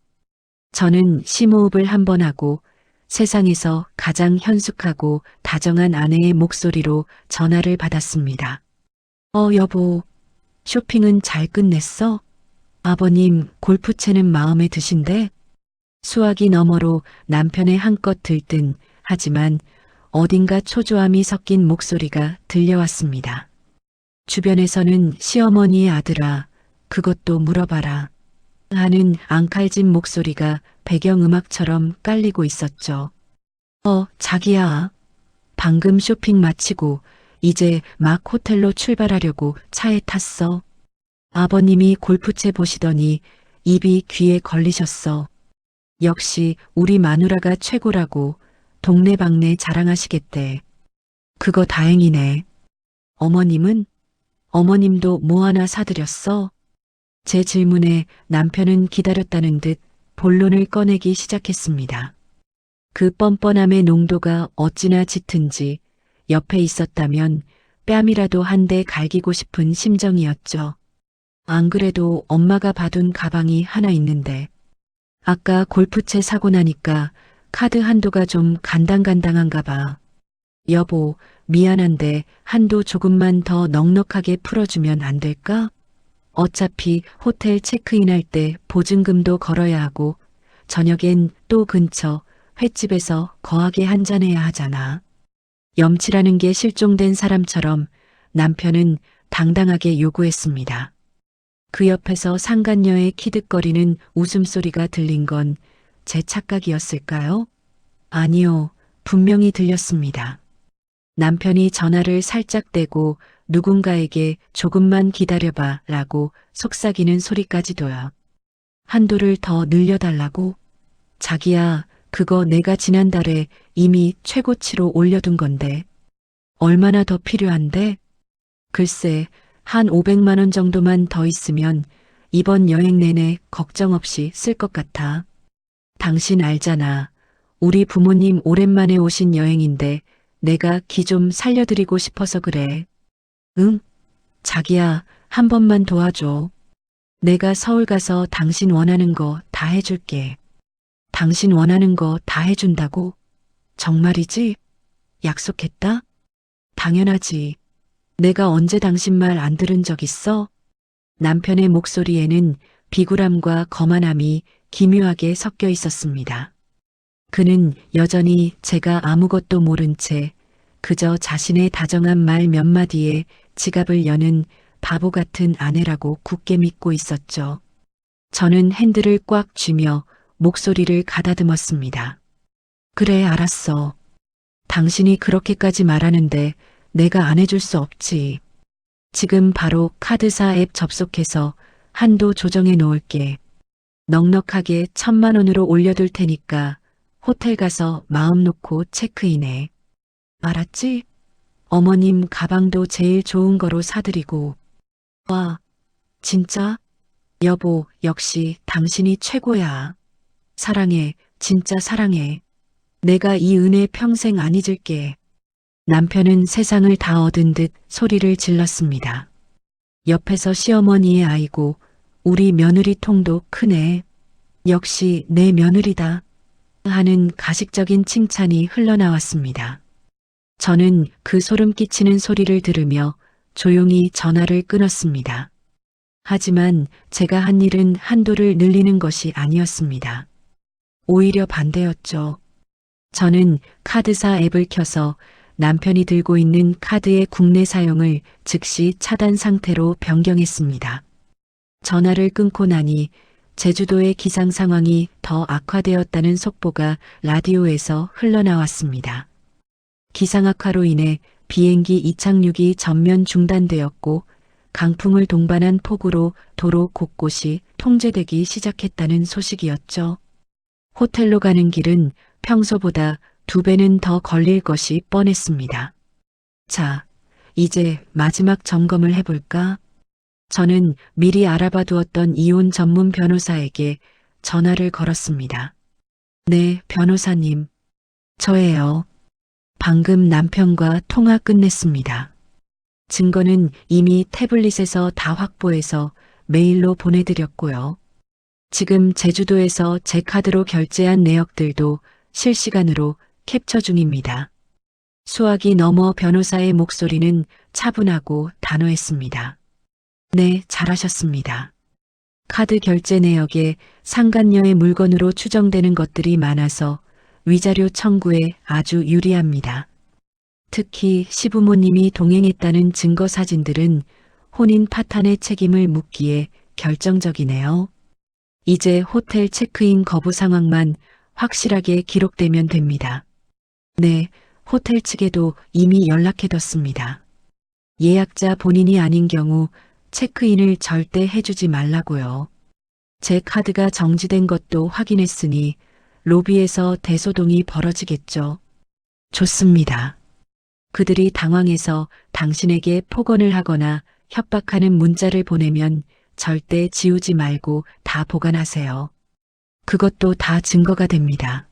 저는 심호흡을 한 번 하고 세상에서 가장 현숙하고 다정한 아내의 목소리로 전화를 받았습니다. 여보, 쇼핑은 잘 끝냈어? 아버님 골프채는 마음에 드신대? 수화기 너머로 남편의 한껏 들뜬 하지만 어딘가 초조함이 섞인 목소리가 들려왔습니다. 주변에서는 시어머니의 아들아, 그것도 물어봐라 하는 앙칼진 목소리가 배경음악처럼 깔리고 있었죠. 자기야. 방금 쇼핑 마치고 이제 막 호텔로 출발하려고 차에 탔어. 아버님이 골프채 보시더니 입이 귀에 걸리셨어. 역시 우리 마누라가 최고라고 동네방네 자랑하시겠대. 그거 다행이네. 어머님은? 어머님도 뭐 하나 사드렸어? 제 질문에 남편은 기다렸다는 듯 본론을 꺼내기 시작했습니다. 그 뻔뻔함의 농도가 어찌나 짙은지 옆에 있었다면 뺨이라도 한 대 갈기고 싶은 심정이었죠. 안 그래도 엄마가 봐둔 가방이 하나 있는데 아까 골프채 사고 나니까 카드 한도가 좀 간당간당한가 봐. 여보, 미안한데 한도 조금만 더 넉넉하게 풀어주면 안 될까? 어차피 호텔 체크인할 때 보증금도 걸어야 하고 저녁엔 또 근처 횟집에서 거하게 한잔해야 하잖아. 염치라는 게 실종된 사람처럼 남편은 당당하게 요구했습니다. 그 옆에서 상간녀의 키득거리는 웃음소리가 들린 건 제 착각이었을까요? 아니요, 분명히 들렸습니다. 남편이 전화를 살짝 떼고 누군가에게 조금만 기다려봐 라고 속삭이는 소리까지도요. 한도를 더 늘려달라고? 자기야, 그거 내가 지난달에 이미 최고치로 올려둔 건데. 얼마나 더 필요한데? 글쎄, 한 500만 원 정도만 더 있으면 이번 여행 내내 걱정 없이 쓸 것 같아. 당신 알잖아. 우리 부모님 오랜만에 오신 여행인데 내가 기 좀 살려드리고 싶어서 그래. 응? 자기야, 한 번만 도와줘. 내가 서울 가서 당신 원하는 거 다 해줄게. 당신 원하는 거 다 해준다고? 정말이지? 약속했다? 당연하지. 내가 언제 당신 말 안 들은 적 있어? 남편의 목소리에는 비굴함과 거만함이 기묘하게 섞여 있었습니다. 그는 여전히 제가 아무것도 모른 채 그저 자신의 다정한 말 몇 마디에 지갑을 여는 바보 같은 아내라고 굳게 믿고 있었죠. 저는 핸들을 꽉 쥐며 목소리를 가다듬었습니다. 그래, 알았어. 당신이 그렇게까지 말하는데 내가 안 해줄 수 없지. 지금 바로 카드사 앱 접속해서 한도 조정해 놓을게. 넉넉하게 1,000만 원으로 올려둘 테니까 호텔 가서 마음 놓고 체크인해. 알았지? 어머님 가방도 제일 좋은 거로 사드리고. 와, 진짜? 여보, 역시 당신이 최고야. 사랑해, 진짜 사랑해. 내가 이 은혜 평생 안 잊을게. 남편은 세상을 다 얻은 듯 소리를 질렀습니다. 옆에서 시어머니의 아이고 우리 며느리 통도 크네. 역시 내 며느리다. 하는 가식적인 칭찬이 흘러나왔습니다. 저는 그 소름 끼치는 소리를 들으며 조용히 전화를 끊었습니다. 하지만 제가 한 일은 한도를 늘리는 것이 아니었습니다. 오히려 반대였죠. 저는 카드사 앱을 켜서 남편이 들고 있는 카드의 국내 사용을 즉시 차단 상태로 변경했습니다. 전화를 끊고 나니 제주도의 기상 상황이 더 악화되었다는 속보가 라디오에서 흘러나왔습니다. 기상 악화로 인해 비행기 이착륙이 전면 중단되었고 강풍을 동반한 폭우로 도로 곳곳이 통제되기 시작했다는 소식이었죠. 호텔로 가는 길은 평소보다 2배는 더 걸릴 것이 뻔했습니다. 자, 이제 마지막 점검을 해볼까? 저는 미리 알아봐 두었던 이혼 전문 변호사에게 전화를 걸었습니다. 네, 변호사님. 저예요. 방금 남편과 통화 끝냈습니다. 증거는 이미 태블릿에서 다 확보해서 메일로 보내드렸고요. 지금 제주도에서 제 카드로 결제한 내역들도 실시간으로 캡처 중입니다. 수화기 너머 변호사의 목소리는 차분하고 단호했습니다. 네, 잘하셨습니다. 카드 결제 내역에 상간녀의 물건으로 추정되는 것들이 많아서 위자료 청구에 아주 유리합니다. 특히 시부모님이 동행했다는 증거 사진들은 혼인 파탄의 책임을 묻기에 결정적이네요. 이제 호텔 체크인 거부 상황만 확실하게 기록되면 됩니다. 네, 호텔 측에도 이미 연락해뒀습니다. 예약자 본인이 아닌 경우 체크인을 절대 해주지 말라고요. 제 카드가 정지된 것도 확인했으니 로비에서 대소동이 벌어지겠죠. 좋습니다. 그들이 당황해서 당신에게 폭언을 하거나 협박하는 문자를 보내면 절대 지우지 말고 다 보관하세요. 그것도 다 증거가 됩니다.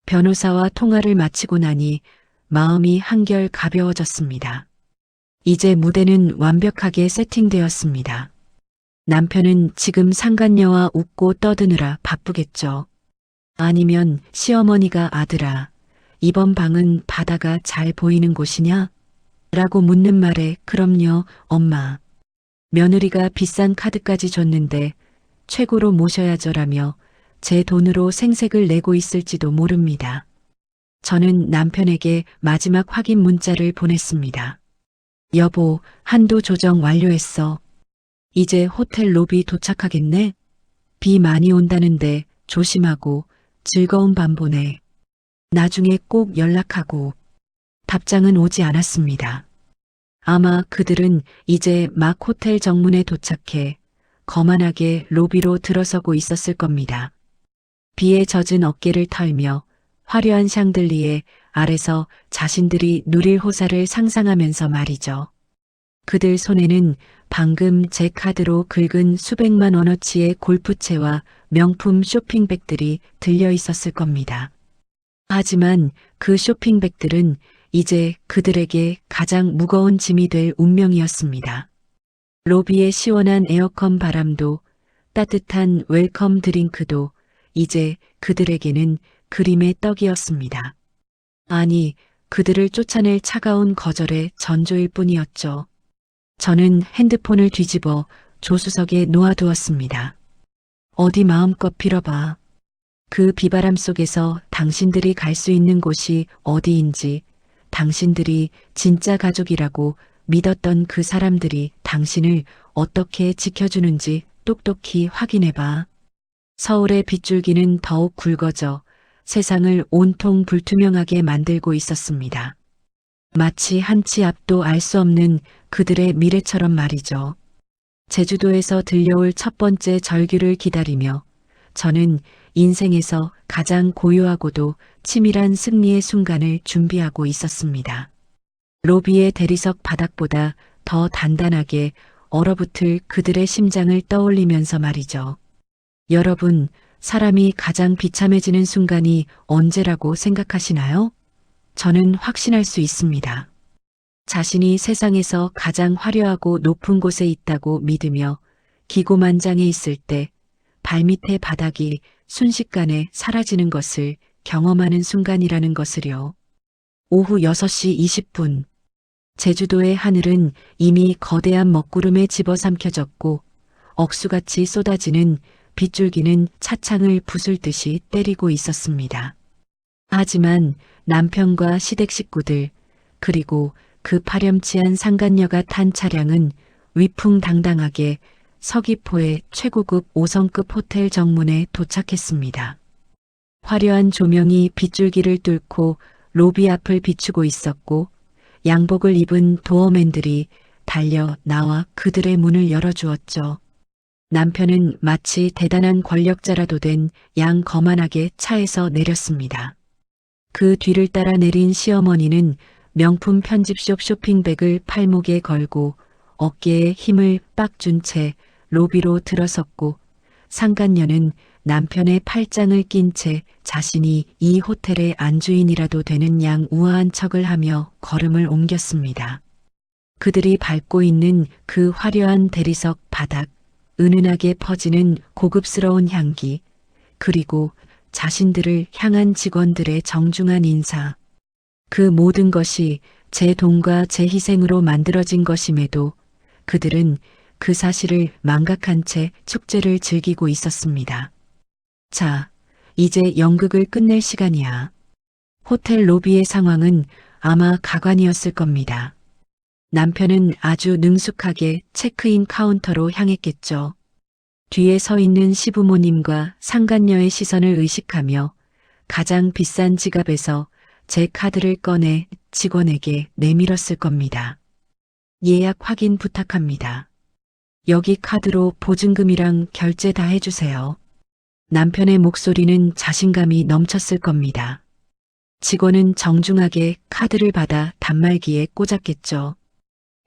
변호사와 통화를 마치고 나니 마음이 한결 가벼워졌습니다. 이제 무대는 완벽하게 세팅되었습니다. 남편은 지금 상간녀와 웃고 떠드느라 바쁘겠죠. 아니면 시어머니가 아들아, 이번 방은 바다가 잘 보이는 곳이냐? 라고 묻는 말에 그럼요, 엄마. 며느리가 비싼 카드까지 줬는데 최고로 모셔야죠라며 제 돈으로 생색을 내고 있을지도 모릅니다. 저는 남편에게 마지막 확인 문자를 보냈습니다. 여보, 한도 조정 완료했어. 이제 호텔 로비 도착하겠네? 비 많이 온다는데 조심하고 즐거운 밤 보내. 나중에 꼭 연락하고. 답장은 오지 않았습니다. 아마 그들은 이제 막 호텔 정문에 도착해 거만하게 로비로 들어서고 있었을 겁니다. 비에 젖은 어깨를 털며 화려한 샹들리에 아래서 자신들이 누릴 호사를 상상하면서 말이죠. 그들 손에는 방금 제 카드로 긁은 수백만 원어치의 골프채와 명품 쇼핑백들이 들려 있었을 겁니다. 하지만 그 쇼핑백들은 이제 그들에게 가장 무거운 짐이 될 운명이었습니다. 로비의 시원한 에어컨 바람도 따뜻한 웰컴 드링크도 이제 그들에게는 그림의 떡이었습니다. 아니, 그들을 쫓아낼 차가운 거절의 전조일 뿐이었죠. 저는 핸드폰을 뒤집어 조수석에 놓아두었습니다. 어디 마음껏 빌어봐. 그 비바람 속에서 당신들이 갈 수 있는 곳이 어디인지, 당신들이 진짜 가족이라고 믿었던 그 사람들이 당신을 어떻게 지켜주는지 똑똑히 확인해봐. 서울의 빗줄기는 더욱 굵어져 세상을 온통 불투명하게 만들고 있었습니다. 마치 한 치 앞도 알 수 없는 그들의 미래처럼 말이죠. 제주도에서 들려올 첫 번째 절규를 기다리며 저는 인생에서 가장 고요하고도 치밀한 승리의 순간을 준비하고 있었습니다. 로비의 대리석 바닥보다 더 단단하게 얼어붙을 그들의 심장을 떠올리면서 말이죠. 여러분, 사람이 가장 비참해지는 순간이 언제라고 생각하시나요? 저는 확신할 수 있습니다. 자신이 세상에서 가장 화려하고 높은 곳에 있다고 믿으며 기고만장해 있을 때 발밑의 바닥이 순식간에 사라지는 것을 경험하는 순간이라는 것을요. 오후 6시 20분. 제주도의 하늘은 이미 거대한 먹구름에 집어삼켜졌고 억수같이 쏟아지는 빗줄기는 차창을 부술 듯이 때리고 있었습니다. 하지만 남편과 시댁 식구들 그리고 그 파렴치한 상간녀가 탄 차량은 위풍당당하게 서귀포의 최고급 5성급 호텔 정문에 도착했습니다. 화려한 조명이 빗줄기를 뚫고 로비 앞을 비추고 있었고 양복을 입은 도어맨들이 달려 나와 그들의 문을 열어주었죠. 남편은 마치 대단한 권력자라도 된 양 거만하게 차에서 내렸습니다. 그 뒤를 따라 내린 시어머니는 명품 편집숍 쇼핑백을 팔목에 걸고 어깨에 힘을 빡 준 채 로비로 들어섰고 상간녀는 남편의 팔짱을 낀 채 자신이 이 호텔의 안주인이라도 되는 양 우아한 척을 하며 걸음을 옮겼습니다. 그들이 밟고 있는 그 화려한 대리석 바닥, 은은하게 퍼지는 고급스러운 향기, 그리고 자신들을 향한 직원들의 정중한 인사. 그 모든 것이 제 돈과 제 희생으로 만들어진 것임에도 그들은 그 사실을 망각한 채 축제를 즐기고 있었습니다. 자, 이제 연극을 끝낼 시간이야. 호텔 로비의 상황은 아마 가관이었을 겁니다. 남편은 아주 능숙하게 체크인 카운터로 향했겠죠. 뒤에 서 있는 시부모님과 상간녀의 시선을 의식하며 가장 비싼 지갑에서 제 카드를 꺼내 직원에게 내밀었을 겁니다. 예약 확인 부탁합니다. 여기 카드로 보증금이랑 결제 다 해주세요. 남편의 목소리는 자신감이 넘쳤을 겁니다. 직원은 정중하게 카드를 받아 단말기에 꽂았겠죠.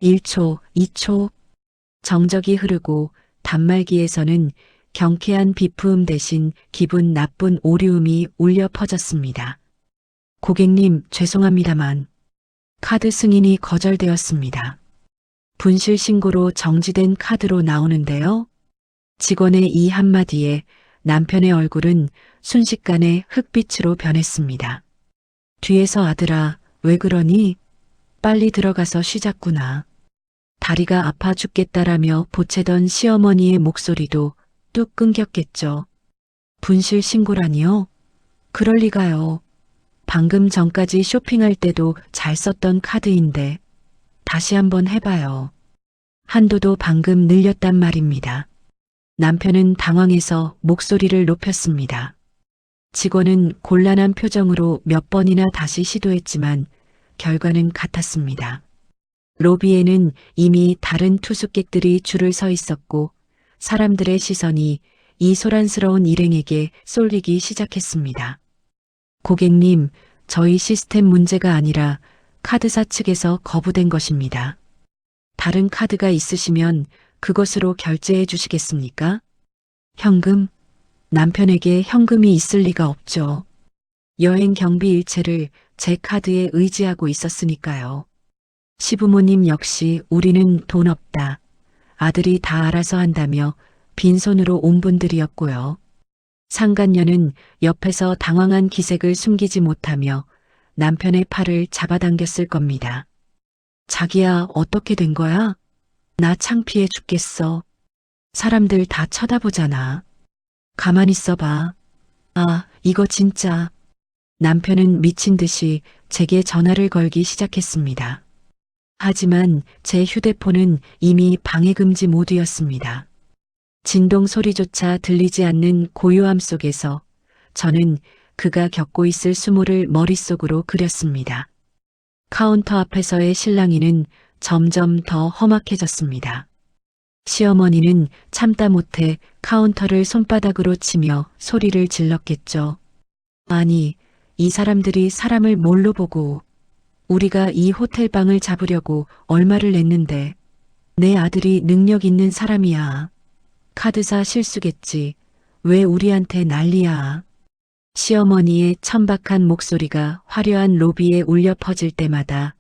1초, 2초. 정적이 흐르고 단말기에서는 경쾌한 비프음 대신 기분 나쁜 오류음이 울려 퍼졌습니다. 고객님, 죄송합니다만 카드 승인이 거절되었습니다. 분실 신고로 정지된 카드로 나오는데요. 직원의 이 한마디에 남편의 얼굴은 순식간에 흑빛으로 변했습니다. 뒤에서 아들아, 왜 그러니? 빨리 들어가서 쉬자꾸나. 다리가 아파 죽겠다라며 보채던 시어머니의 목소리도 뚝 끊겼겠죠. 분실 신고라니요? 그럴 리가요. 방금 전까지 쇼핑할 때도 잘 썼던 카드인데 다시 한번 해봐요. 한도도 방금 늘렸단 말입니다. 남편은 당황해서 목소리를 높였습니다. 직원은 곤란한 표정으로 몇 번이나 다시 시도했지만 결과는 같았습니다. 로비에는 이미 다른 투숙객들이 줄을 서 있었고 사람들의 시선이 이 소란스러운 일행에게 쏠리기 시작했습니다. 고객님, 저희 시스템 문제가 아니라 카드사 측에서 거부된 것입니다. 다른 카드가 있으시면 그것으로 결제해 주시겠습니까? 현금? 남편에게 현금이 있을 리가 없죠. 여행 경비 일체를 제 카드에 의지하고 있었으니까요. 시부모님 역시 우리는 돈 없다. 아들이 다 알아서 한다며 빈손으로 온 분들이었고요. 상간녀는 옆에서 당황한 기색을 숨기지 못하며 남편의 팔을 잡아당겼을 겁니다. 자기야, 어떻게 된 거야? 나 창피해 죽겠어. 사람들 다 쳐다보잖아. 가만히 있어봐. 아, 이거 진짜. 남편은 미친 듯이 제게 전화를 걸기 시작했습니다. 하지만 제 휴대폰은 이미 방해금지 모드였습니다. 진동 소리조차 들리지 않는 고요함 속에서 저는 그가 겪고 있을 수모를 머릿속으로 그렸습니다. 카운터 앞에서의 실랑이는 점점 더 험악해졌습니다. 시어머니는 참다 못해 카운터를 손바닥으로 치며 소리를 질렀겠죠. 아니, 이 사람들이 사람을 뭘로 보고 우리가 이 호텔방을 잡으려고 얼마를 냈는데 내 아들이 능력 있는 사람이야. 카드사 실수겠지. 왜 우리한테 난리야. 시어머니의 천박한 목소리가 화려한 로비에 울려 퍼질 때마다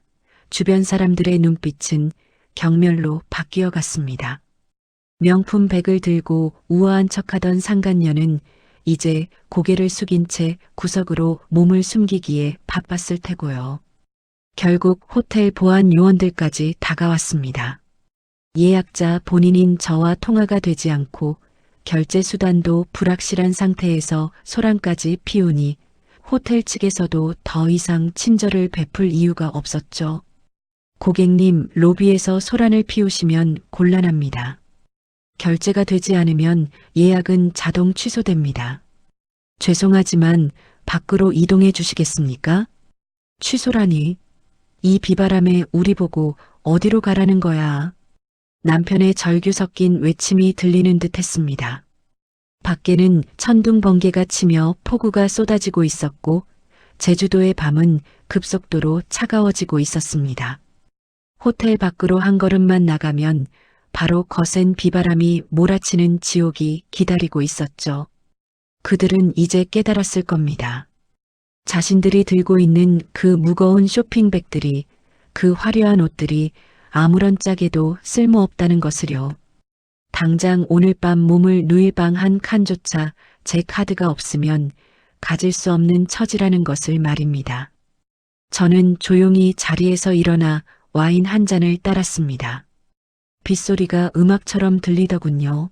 주변 사람들의 눈빛은 경멸로 바뀌어 갔습니다. 명품 백을 들고 우아한 척하던 상간녀는 이제 고개를 숙인 채 구석으로 몸을 숨기기에 바빴을 테고요. 결국 호텔 보안 요원들까지 다가왔습니다. 예약자 본인인 저와 통화가 되지 않고 결제 수단도 불확실한 상태에서 소란까지 피우니 호텔 측에서도 더 이상 친절을 베풀 이유가 없었죠. 고객님, 로비에서 소란을 피우시면 곤란합니다. 결제가 되지 않으면 예약은 자동 취소됩니다. 죄송하지만 밖으로 이동해 주시겠습니까? 취소라니. 이 비바람에 우리 보고 어디로 가라는 거야. 남편의 절규 섞인 외침이 들리는 듯 했습니다. 밖에는 천둥 번개가 치며 폭우가 쏟아지고 있었고 제주도의 밤은 급속도로 차가워지고 있었습니다. 호텔 밖으로 한 걸음만 나가면 바로 거센 비바람이 몰아치는 지옥이 기다리고 있었죠. 그들은 이제 깨달았을 겁니다. 자신들이 들고 있는 그 무거운 쇼핑백들이, 그 화려한 옷들이 아무런 짝에도 쓸모없다는 것을요. 당장 오늘 밤 몸을 누일 방 한 칸조차 제 카드가 없으면 가질 수 없는 처지라는 것을 말입니다. 저는 조용히 자리에서 일어나 와인 한 잔을 따랐습니다. 빗소리가 음악처럼 들리더군요.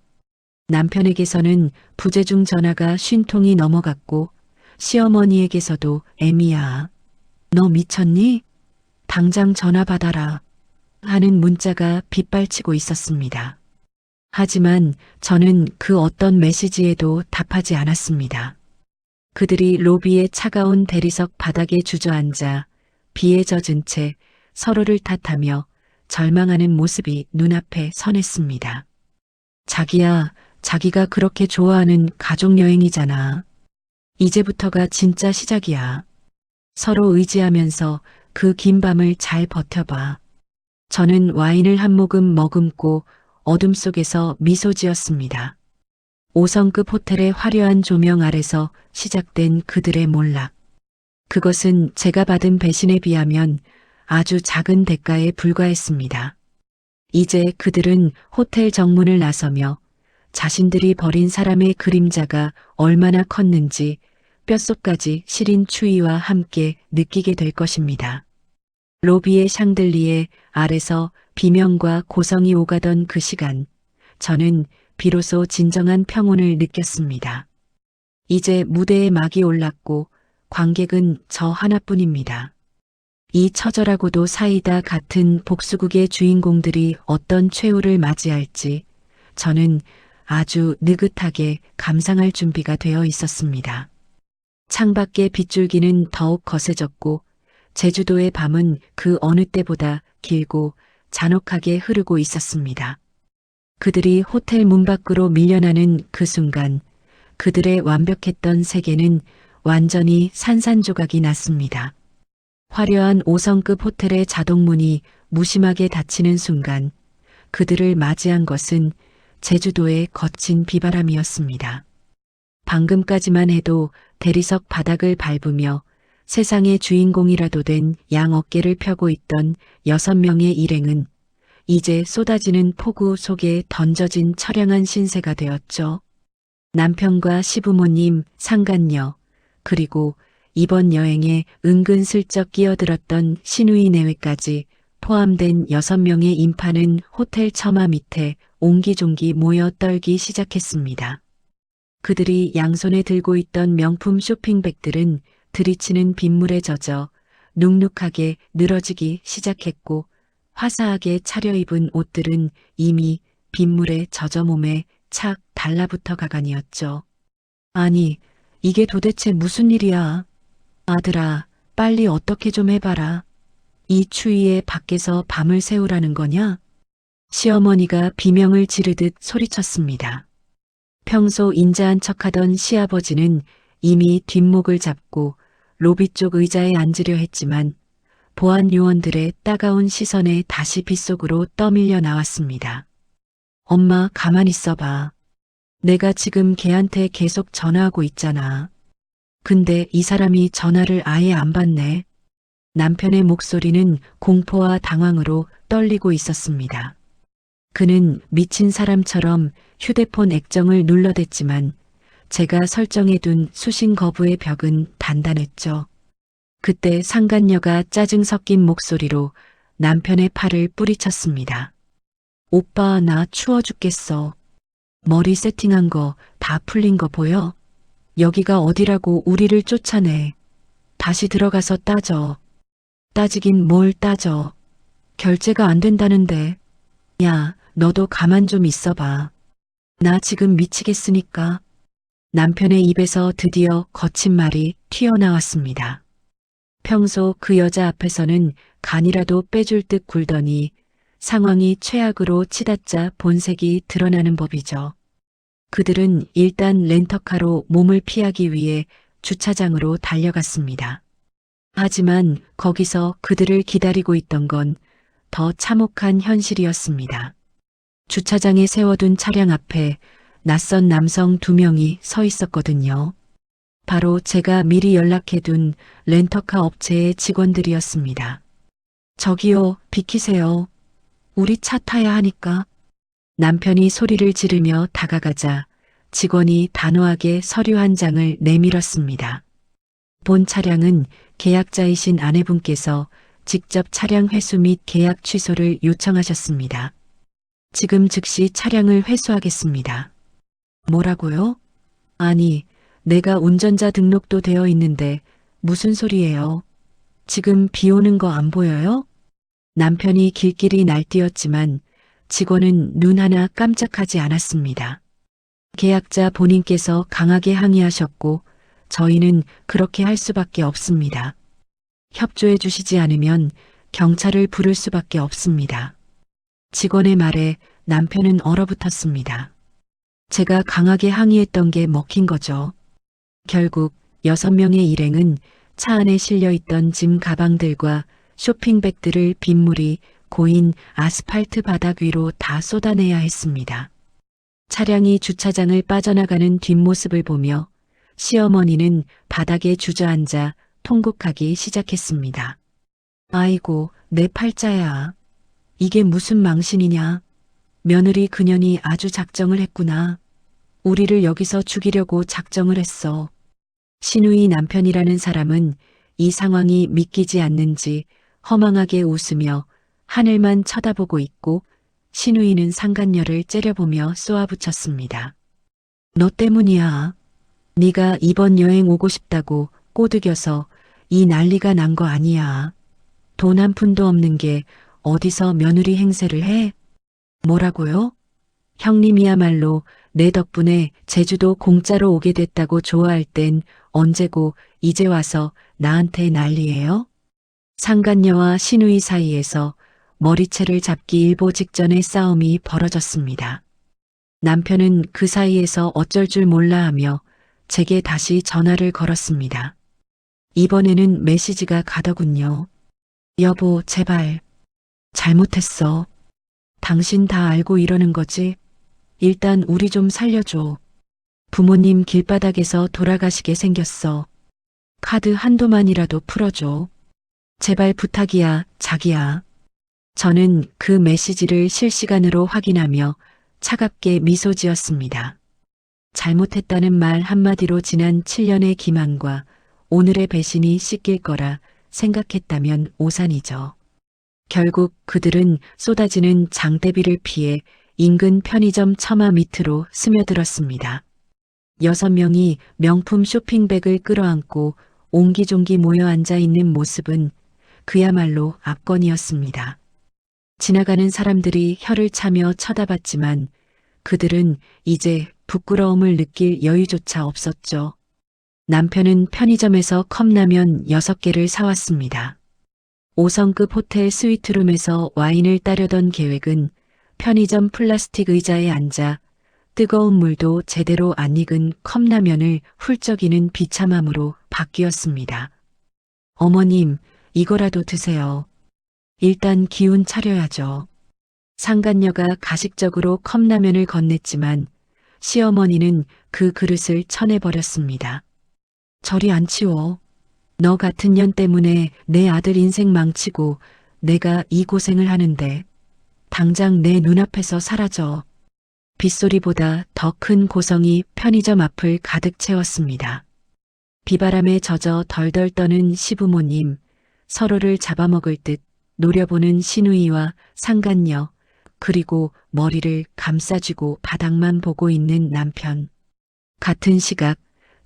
남편에게서는 부재중 전화가 50통이 넘어갔고 시어머니에게서도 애미야, 너 미쳤니? 당장 전화 받아라 하는 문자가 빗발치고 있었습니다. 하지만 저는 그 어떤 메시지에도 답하지 않았습니다. 그들이 로비의 차가운 대리석 바닥에 주저앉아 비에 젖은 채 서로를 탓하며 절망하는 모습이 눈앞에 선했습니다. 자기야, 자기가 그렇게 좋아하는 가족여행이잖아. 이제부터가 진짜 시작이야. 서로 의지하면서 그 긴 밤을 잘 버텨봐. 저는 와인을 한 모금 머금고 어둠 속에서 미소 지었습니다. 5성급 호텔의 화려한 조명 아래서 시작된 그들의 몰락. 그것은 제가 받은 배신에 비하면 아주 작은 대가에 불과했습니다. 이제 그들은 호텔 정문을 나서며 자신들이 버린 사람의 그림자가 얼마나 컸는지 뼛속까지 시린 추위와 함께 느끼게 될 것입니다. 로비의 샹들리에 아래서 비명과 고성이 오가던 그 시간, 저는 비로소 진정한 평온을 느꼈습니다. 이제 무대에 막이 올랐고 관객은 저 하나뿐입니다. 이 처절하고도 사이다 같은 복수극의 주인공들이 어떤 최후를 맞이할지 저는 아주 느긋하게 감상할 준비가 되어 있었습니다. 창밖의 빗줄기는 더욱 거세졌고 제주도의 밤은 그 어느 때보다 길고 잔혹하게 흐르고 있었습니다. 그들이 호텔 문 밖으로 밀려나는 그 순간 그들의 완벽했던 세계는 완전히 산산조각이 났습니다. 화려한 5성급 호텔의 자동문이 무심하게 닫히는 순간 그들을 맞이한 것은 제주도의 거친 비바람이었습니다. 방금까지만 해도 대리석 바닥을 밟으며 세상의 주인공이라도 된 양 어깨를 펴고 있던 6명의 일행은 이제 쏟아지는 폭우 속에 던져진 처량한 신세가 되었죠. 남편과 시부모님, 상간녀, 그리고 이번 여행에 은근슬쩍 끼어들었던 시누이 내외까지 포함된 6명의 인파는 호텔 처마 밑에 옹기종기 모여 떨기 시작했습니다. 그들이 양손에 들고 있던 명품 쇼핑백들은 들이치는 빗물에 젖어 눅눅하게 늘어지기 시작했고 화사하게 차려입은 옷들은 이미 빗물에 젖어 몸에 착 달라붙어 가간이었죠. 아니, 이게 도대체 무슨 일이야? 아들아, 빨리 어떻게 좀 해봐라. 이 추위에 밖에서 밤을 새우라는 거냐? 시어머니가 비명을 지르듯 소리쳤습니다. 평소 인자한 척하던 시아버지는 이미 뒷목을 잡고 로비 쪽 의자에 앉으려 했지만 보안 요원들의 따가운 시선에 다시 빗속으로 떠밀려 나왔습니다. 엄마, 가만히 있어봐. 내가 지금 걔한테 계속 전화하고 있잖아. 근데 이 사람이 전화를 아예 안 받네. 남편의 목소리는 공포와 당황으로 떨리고 있었습니다. 그는 미친 사람처럼 휴대폰 액정을 눌러댔지만 제가 설정해둔 수신 거부의 벽은 단단했죠. 그때 상간녀가 짜증 섞인 목소리로 남편의 팔을 뿌리쳤습니다. 오빠, 나 추워 죽겠어. 머리 세팅한 거 다 풀린 거 보여? 여기가 어디라고 우리를 쫓아내. 다시 들어가서 따져. 따지긴 뭘 따져. 결제가 안 된다는데. 야, 너도 가만 좀 있어봐. 나 지금 미치겠으니까. 남편의 입에서 드디어 거친 말이 튀어나왔습니다. 평소 그 여자 앞에서는 간이라도 빼줄 듯 굴더니 상황이 최악으로 치닫자 본색이 드러나는 법이죠. 그들은 일단 렌터카로 몸을 피하기 위해 주차장으로 달려갔습니다. 하지만 거기서 그들을 기다리고 있던 건 더 참혹한 현실이었습니다. 주차장에 세워둔 차량 앞에 낯선 남성 2명이 서 있었거든요. 바로 제가 미리 연락해둔 렌터카 업체의 직원들이었습니다. 저기요, 비키세요. 우리 차 타야 하니까. 남편이 소리를 지르며 다가가자 직원이 단호하게 서류 한 장을 내밀었습니다. 본 차량은 계약자이신 아내분께서 직접 차량 회수 및 계약 취소를 요청하셨습니다. 지금 즉시 차량을 회수하겠습니다. 뭐라고요? 아니, 내가 운전자 등록도 되어 있는데 무슨 소리예요? 지금 비 오는 거 안 보여요? 남편이 길길이 날뛰었지만 직원은 눈 하나 깜짝하지 않았습니다. 계약자 본인께서 강하게 항의하셨고 저희는 그렇게 할 수밖에 없습니다. 협조해 주시지 않으면 경찰을 부를 수밖에 없습니다. 직원의 말에 남편은 얼어붙었습니다. 제가 강하게 항의했던 게 먹힌 거죠. 결국 6명의 일행은 차 안에 실려있던 짐 가방들과 쇼핑백들을 빗물이 고인 아스팔트 바닥 위로 다 쏟아내야 했습니다. 차량이 주차장을 빠져나가는 뒷모습을 보며 시어머니는 바닥에 주저앉아 통곡하기 시작했습니다. 아이고, 내 팔자야. 이게 무슨 망신이냐. 며느리 그년이 아주 작정을 했구나. 우리를 여기서 죽이려고 작정을 했어. 신우이 남편이라는 사람은 이 상황이 믿기지 않는지 허망하게 웃으며 하늘만 쳐다보고 있고 신우이는 상간녀를 째려보며 쏘아붙였습니다. 너 때문이야. 네가 이번 여행 오고 싶다고 꼬드겨서 이 난리가 난 거 아니야. 돈 한 푼도 없는 게 어디서 며느리 행세를 해? 뭐라고요? 형님이야말로 내 덕분에 제주도 공짜로 오게 됐다고 좋아할 땐 언제고 이제 와서 나한테 난리예요? 상간녀와 신우이 사이에서 머리채를 잡기 일보 직전의 싸움이 벌어졌습니다. 남편은 그 사이에서 어쩔 줄 몰라 하며 제게 다시 전화를 걸었습니다. 이번에는 메시지가 가더군요. 여보, 제발. 잘못했어. 당신 다 알고 이러는 거지? 일단 우리 좀 살려줘. 부모님 길바닥에서 돌아가시게 생겼어. 카드 한도만이라도 풀어줘. 제발 부탁이야, 자기야. 저는 그 메시지를 실시간으로 확인하며 차갑게 미소 지었습니다. 잘못했다는 말 한마디로 지난 7년의 기만과 오늘의 배신이 씻길 거라 생각했다면 오산이죠. 결국 그들은 쏟아지는 장대비를 피해 인근 편의점 처마 밑으로 스며들었습니다. 6명이 명품 쇼핑백을 끌어안고 옹기종기 모여 앉아 있는 모습은 그야말로 압권이었습니다. 지나가는 사람들이 혀를 차며 쳐다봤지만 그들은 이제 부끄러움을 느낄 여유조차 없었죠. 남편은 편의점에서 컵라면 6개를 사왔습니다. 5성급 호텔 스위트룸에서 와인을 따려던 계획은 편의점 플라스틱 의자에 앉아 뜨거운 물도 제대로 안 익은 컵라면을 훌쩍이는 비참함으로 바뀌었습니다. 어머님, 이거라도 드세요. 일단 기운 차려야죠. 상간녀가 가식적으로 컵라면을 건넸지만 시어머니는 그 그릇을 쳐내버렸습니다. 저리 안 치워. 너 같은 년 때문에 내 아들 인생 망치고 내가 이 고생을 하는데 당장 내 눈앞에서 사라져. 빗소리보다 더 큰 고성이 편의점 앞을 가득 채웠습니다. 비바람에 젖어 덜덜 떠는 시부모님, 서로를 잡아먹을 듯 노려보는 시누이와 상간녀, 그리고 머리를 감싸쥐고 바닥만 보고 있는 남편. 같은 시각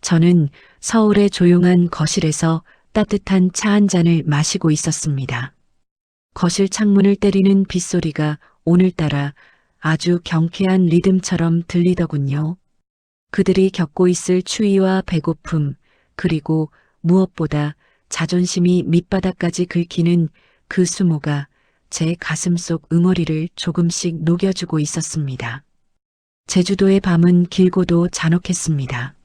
저는 서울의 조용한 거실에서 따뜻한 차 한 잔을 마시고 있었습니다. 거실 창문을 때리는 빗소리가 오늘따라 아주 경쾌한 리듬처럼 들리더군요. 그들이 겪고 있을 추위와 배고픔, 그리고 무엇보다 자존심이 밑바닥까지 긁히는 그 수모가 제 가슴 속 응어리를 조금씩 녹여주고 있었습니다. 제주도의 밤은 길고도 잔혹했습니다.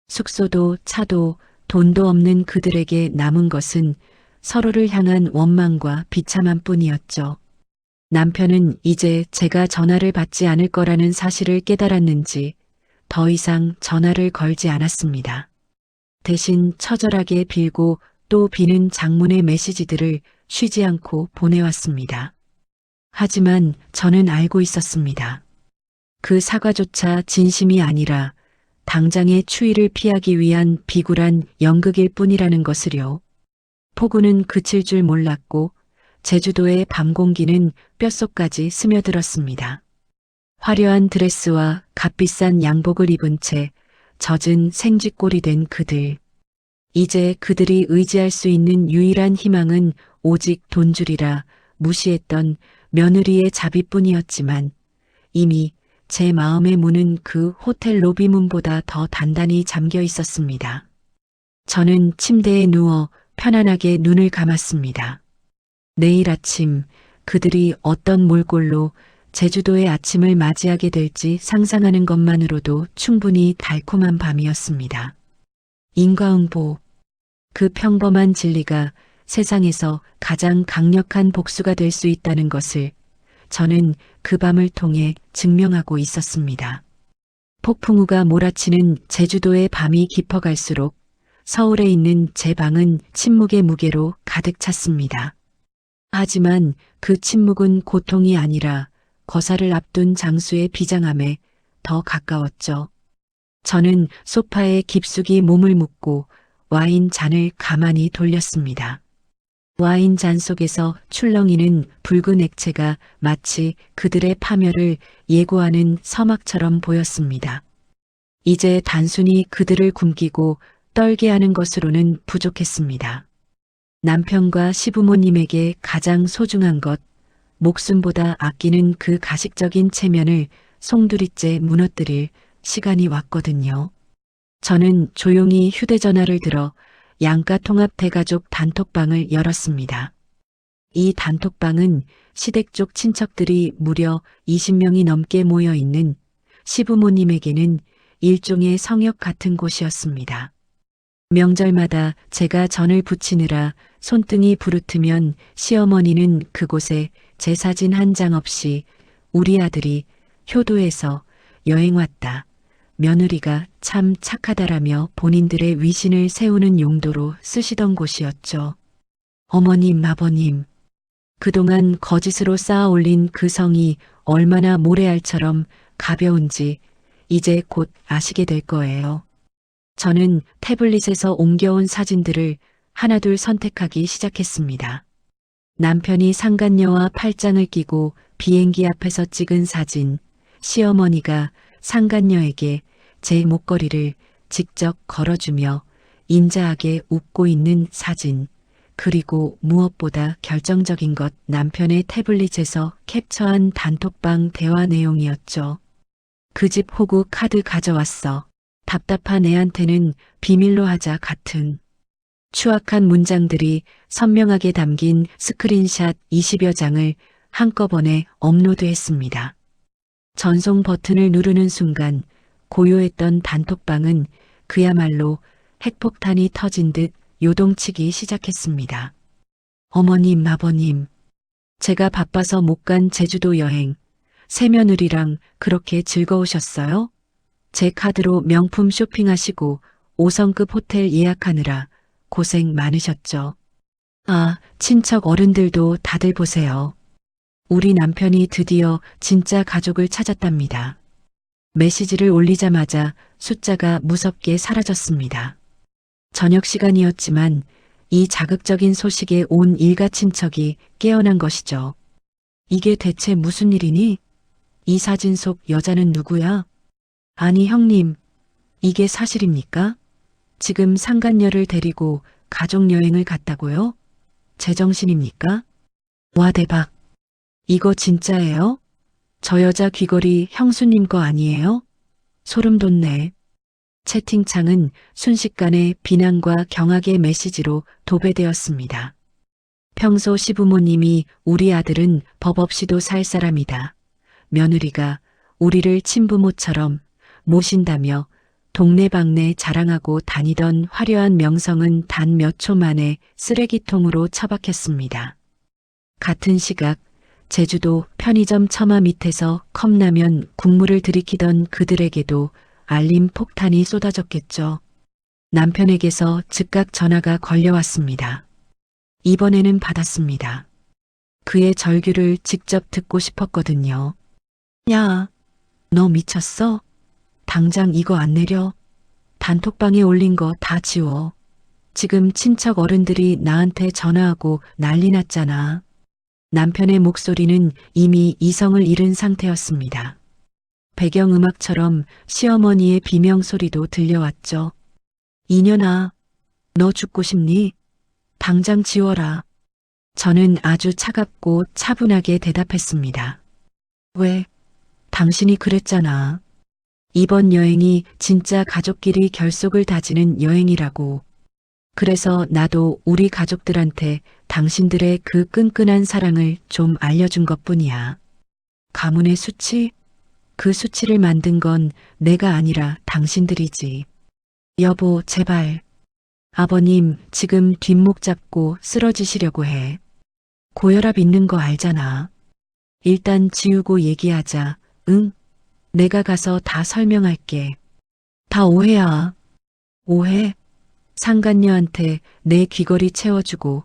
숙소도 차도 돈도 없는 그들에게 남은 것은 서로를 향한 원망과 비참함 뿐이었죠. 남편은 이제 제가 전화를 받지 않을 거라는 사실을 깨달았는지 더 이상 전화를 걸지 않았습니다. 대신 처절하게 빌고 또 비는 장문의 메시지들을 쉬지 않고 보내왔습니다. 하지만 저는 알고 있었습니다. 그 사과조차 진심이 아니라 당장의 추위를 피하기 위한 비굴한 연극일 뿐이라는 것을요. 폭우는 그칠 줄 몰랐고 제주도의 밤 공기는 뼛속까지 스며들었습니다. 화려한 드레스와 값비싼 양복을 입은 채 젖은 생쥐꼴이 된 그들. 이제 그들이 의지할 수 있는 유일한 희망은 오직 돈줄이라 무시했던 며느리의 자비뿐이었지만 이미 제 마음의 문은 그 호텔 로비 문보다 더 단단히 잠겨 있었습니다. 저는 침대에 누워 편안하게 눈을 감았습니다. 내일 아침 그들이 어떤 몰골로 제주도의 아침을 맞이하게 될지 상상하는 것만으로도 충분히 달콤한 밤이었습니다. 인과응보. 그 평범한 진리가 세상에서 가장 강력한 복수가 될 수 있다는 것을 저는 그 밤을 통해 증명하고 있었습니다. 폭풍우가 몰아치는 제주도의 밤이 깊어갈수록 서울에 있는 제 방은 침묵의 무게로 가득 찼습니다. 하지만 그 침묵은 고통이 아니라 거사를 앞둔 장수의 비장함에 더 가까웠죠. 저는 소파에 깊숙이 몸을 묻고 와인 잔을 가만히 돌렸습니다. 와인 잔 속에서 출렁이는 붉은 액체가 마치 그들의 파멸을 예고하는 서막처럼 보였습니다. 이제 단순히 그들을 굶기고 떨게 하는 것으로는 부족했습니다. 남편과 시부모님에게 가장 소중한 것, 목숨보다 아끼는 그 가식적인 체면을 송두리째 무너뜨릴 시간이 왔거든요. 저는 조용히 휴대전화를 들어 양가 통합 대가족 단톡방을 열었습니다. 이 단톡방은 시댁 쪽 친척들이 무려 20명이 넘게 모여 있는 시부모님에게는 일종의 성역 같은 곳이었습니다. 명절마다 제가 전을 부치느라 손등이 부르트면 시어머니는 그곳에 제 사진 한 장 없이 우리 아들이 효도에서 여행 왔다. 며느리가 참 착하다라며 본인들의 위신을 세우는 용도로 쓰시던 곳이었죠. 어머님, 아버님. 그동안 거짓으로 쌓아 올린 그 성이 얼마나 모래알처럼 가벼운지 이제 곧 아시게 될 거예요. 저는 태블릿에서 옮겨온 사진들을 하나둘 선택하기 시작했습니다. 남편이 상간녀와 팔짱을 끼고 비행기 앞에서 찍은 사진, 시어머니가 상간녀에게 제 목걸이를 직접 걸어주며 인자하게 웃고 있는 사진, 그리고 무엇보다 결정적인 것 남편의 태블릿에서 캡처한 단톡방 대화 내용이었죠. 그 집 호구 카드 가져왔어. 답답한 애한테는 비밀로 하자 같은 추악한 문장들이 선명하게 담긴 스크린샷 20여 장을 한꺼번에 업로드했습니다. 전송 버튼을 누르는 순간 고요했던 단톡방은 그야말로 핵폭탄이 터진 듯 요동치기 시작했습니다. 어머님, 아버님, 제가 바빠서 못 간 제주도 여행, 새며느리랑 그렇게 즐거우셨어요? 제 카드로 명품 쇼핑하시고 5성급 호텔 예약하느라 고생 많으셨죠. 아, 친척 어른들도 다들 보세요. 우리 남편이 드디어 진짜 가족을 찾았답니다. 메시지를 올리자마자 숫자가 무섭게 사라졌습니다. 저녁 시간이었지만 이 자극적인 소식에 온 일가 친척이 깨어난 것이죠. 이게 대체 무슨 일이니? 이 사진 속 여자는 누구야? 아니 형님, 이게 사실입니까? 지금 상간녀를 데리고 가족여행을 갔다고요? 제정신입니까? 와 대박. 이거 진짜예요? 저 여자 귀걸이 형수님 거 아니에요? 소름 돋네. 채팅창은 순식간에 비난과 경악의 메시지로 도배되었습니다. 평소 시부모님이 우리 아들은 법 없이도 살 사람이다. 며느리가 우리를 친부모처럼 모신다며 동네방네 자랑하고 다니던 화려한 명성은 단 몇 초 만에 쓰레기통으로 처박혔습니다. 같은 시각 제주도 편의점 처마 밑에서 컵라면 국물을 들이키던 그들에게도 알림 폭탄이 쏟아졌겠죠. 남편에게서 즉각 전화가 걸려왔습니다. 이번에는 받았습니다. 그의 절규를 직접 듣고 싶었거든요. 야, 너 미쳤어? 당장 이거 안 내려. 단톡방에 올린 거 다 지워. 지금 친척 어른들이 나한테 전화하고 난리 났잖아. 남편의 목소리는 이미 이성을 잃은 상태였습니다. 배경음악처럼 시어머니의 비명소리도 들려왔죠. 이년아, 너 죽고 싶니? 당장 지워라. 저는 아주 차갑고 차분하게 대답했습니다. 왜? 당신이 그랬잖아. 이번 여행이 진짜 가족끼리 결속을 다지는 여행이라고. 그래서 나도 우리 가족들한테 당신들의 그 끈끈한 사랑을 좀 알려준 것뿐이야. 가문의 수치? 그 수치를 만든 건 내가 아니라 당신들이지. 여보, 제발. 아버님, 지금 뒷목 잡고 쓰러지시려고 해. 고혈압 있는 거 알잖아. 일단 지우고 얘기하자. 응? 내가 가서 다 설명할게. 다 오해야. 오해? 상간녀한테 내 귀걸이 채워주고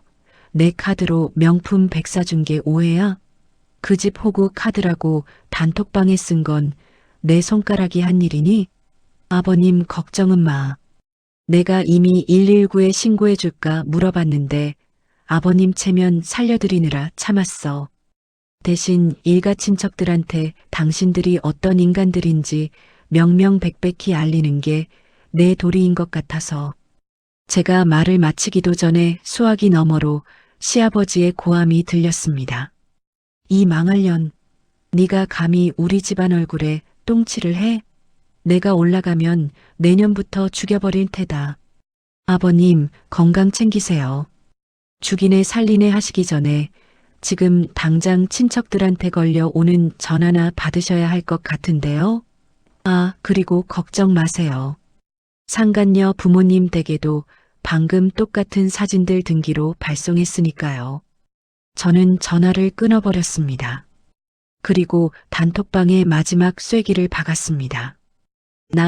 내 카드로 명품 백 사준 게 오해야? 그 집 호구 카드라고 단톡방에 쓴 건 내 손가락이 한 일이니? 아버님 걱정은 마. 내가 이미 119에 신고해 줄까 물어봤는데 아버님 체면 살려드리느라 참았어. 대신 일가 친척들한테 당신들이 어떤 인간들인지 명명백백히 알리는 게 내 도리인 것 같아서. 제가 말을 마치기도 전에 수화기 너머로 시아버지의 고함이 들렸습니다. 이 망할년, 네가 감히 우리 집안 얼굴에 똥칠을 해? 내가 올라가면 내년부터 죽여버릴 테다. 아버님, 건강 챙기세요. 죽이네 살리네 하시기 전에 지금 당장 친척들한테 걸려 오는 전화나 받으셔야 할 것 같은데요. 아, 그리고 걱정 마세요. 상간녀 부모님 댁에도 방금 똑같은 사진들 등기로 발송했으니까요. 저는 전화를 끊어버렸습니다. 그리고 단톡방에 마지막 쐐기를 박았습니다.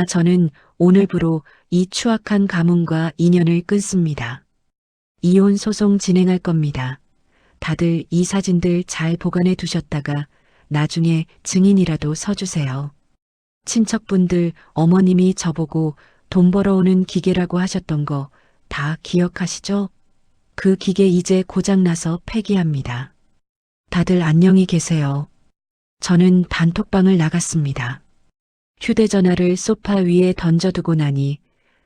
저는 오늘부로 이 추악한 가문과 인연을 끊습니다. 이혼 소송 진행할 겁니다. 다들 이 사진들 잘 보관해 두셨다가 나중에 증인이라도 서주세요. 친척분들 어머님이 저보고 돈 벌어오는 기계라고 하셨던 거 다 기억하시죠? 그 기계 이제 고장나서 폐기합니다. 다들 안녕히 계세요. 저는 단톡방을 나갔습니다. 휴대전화를 소파 위에 던져두고 나니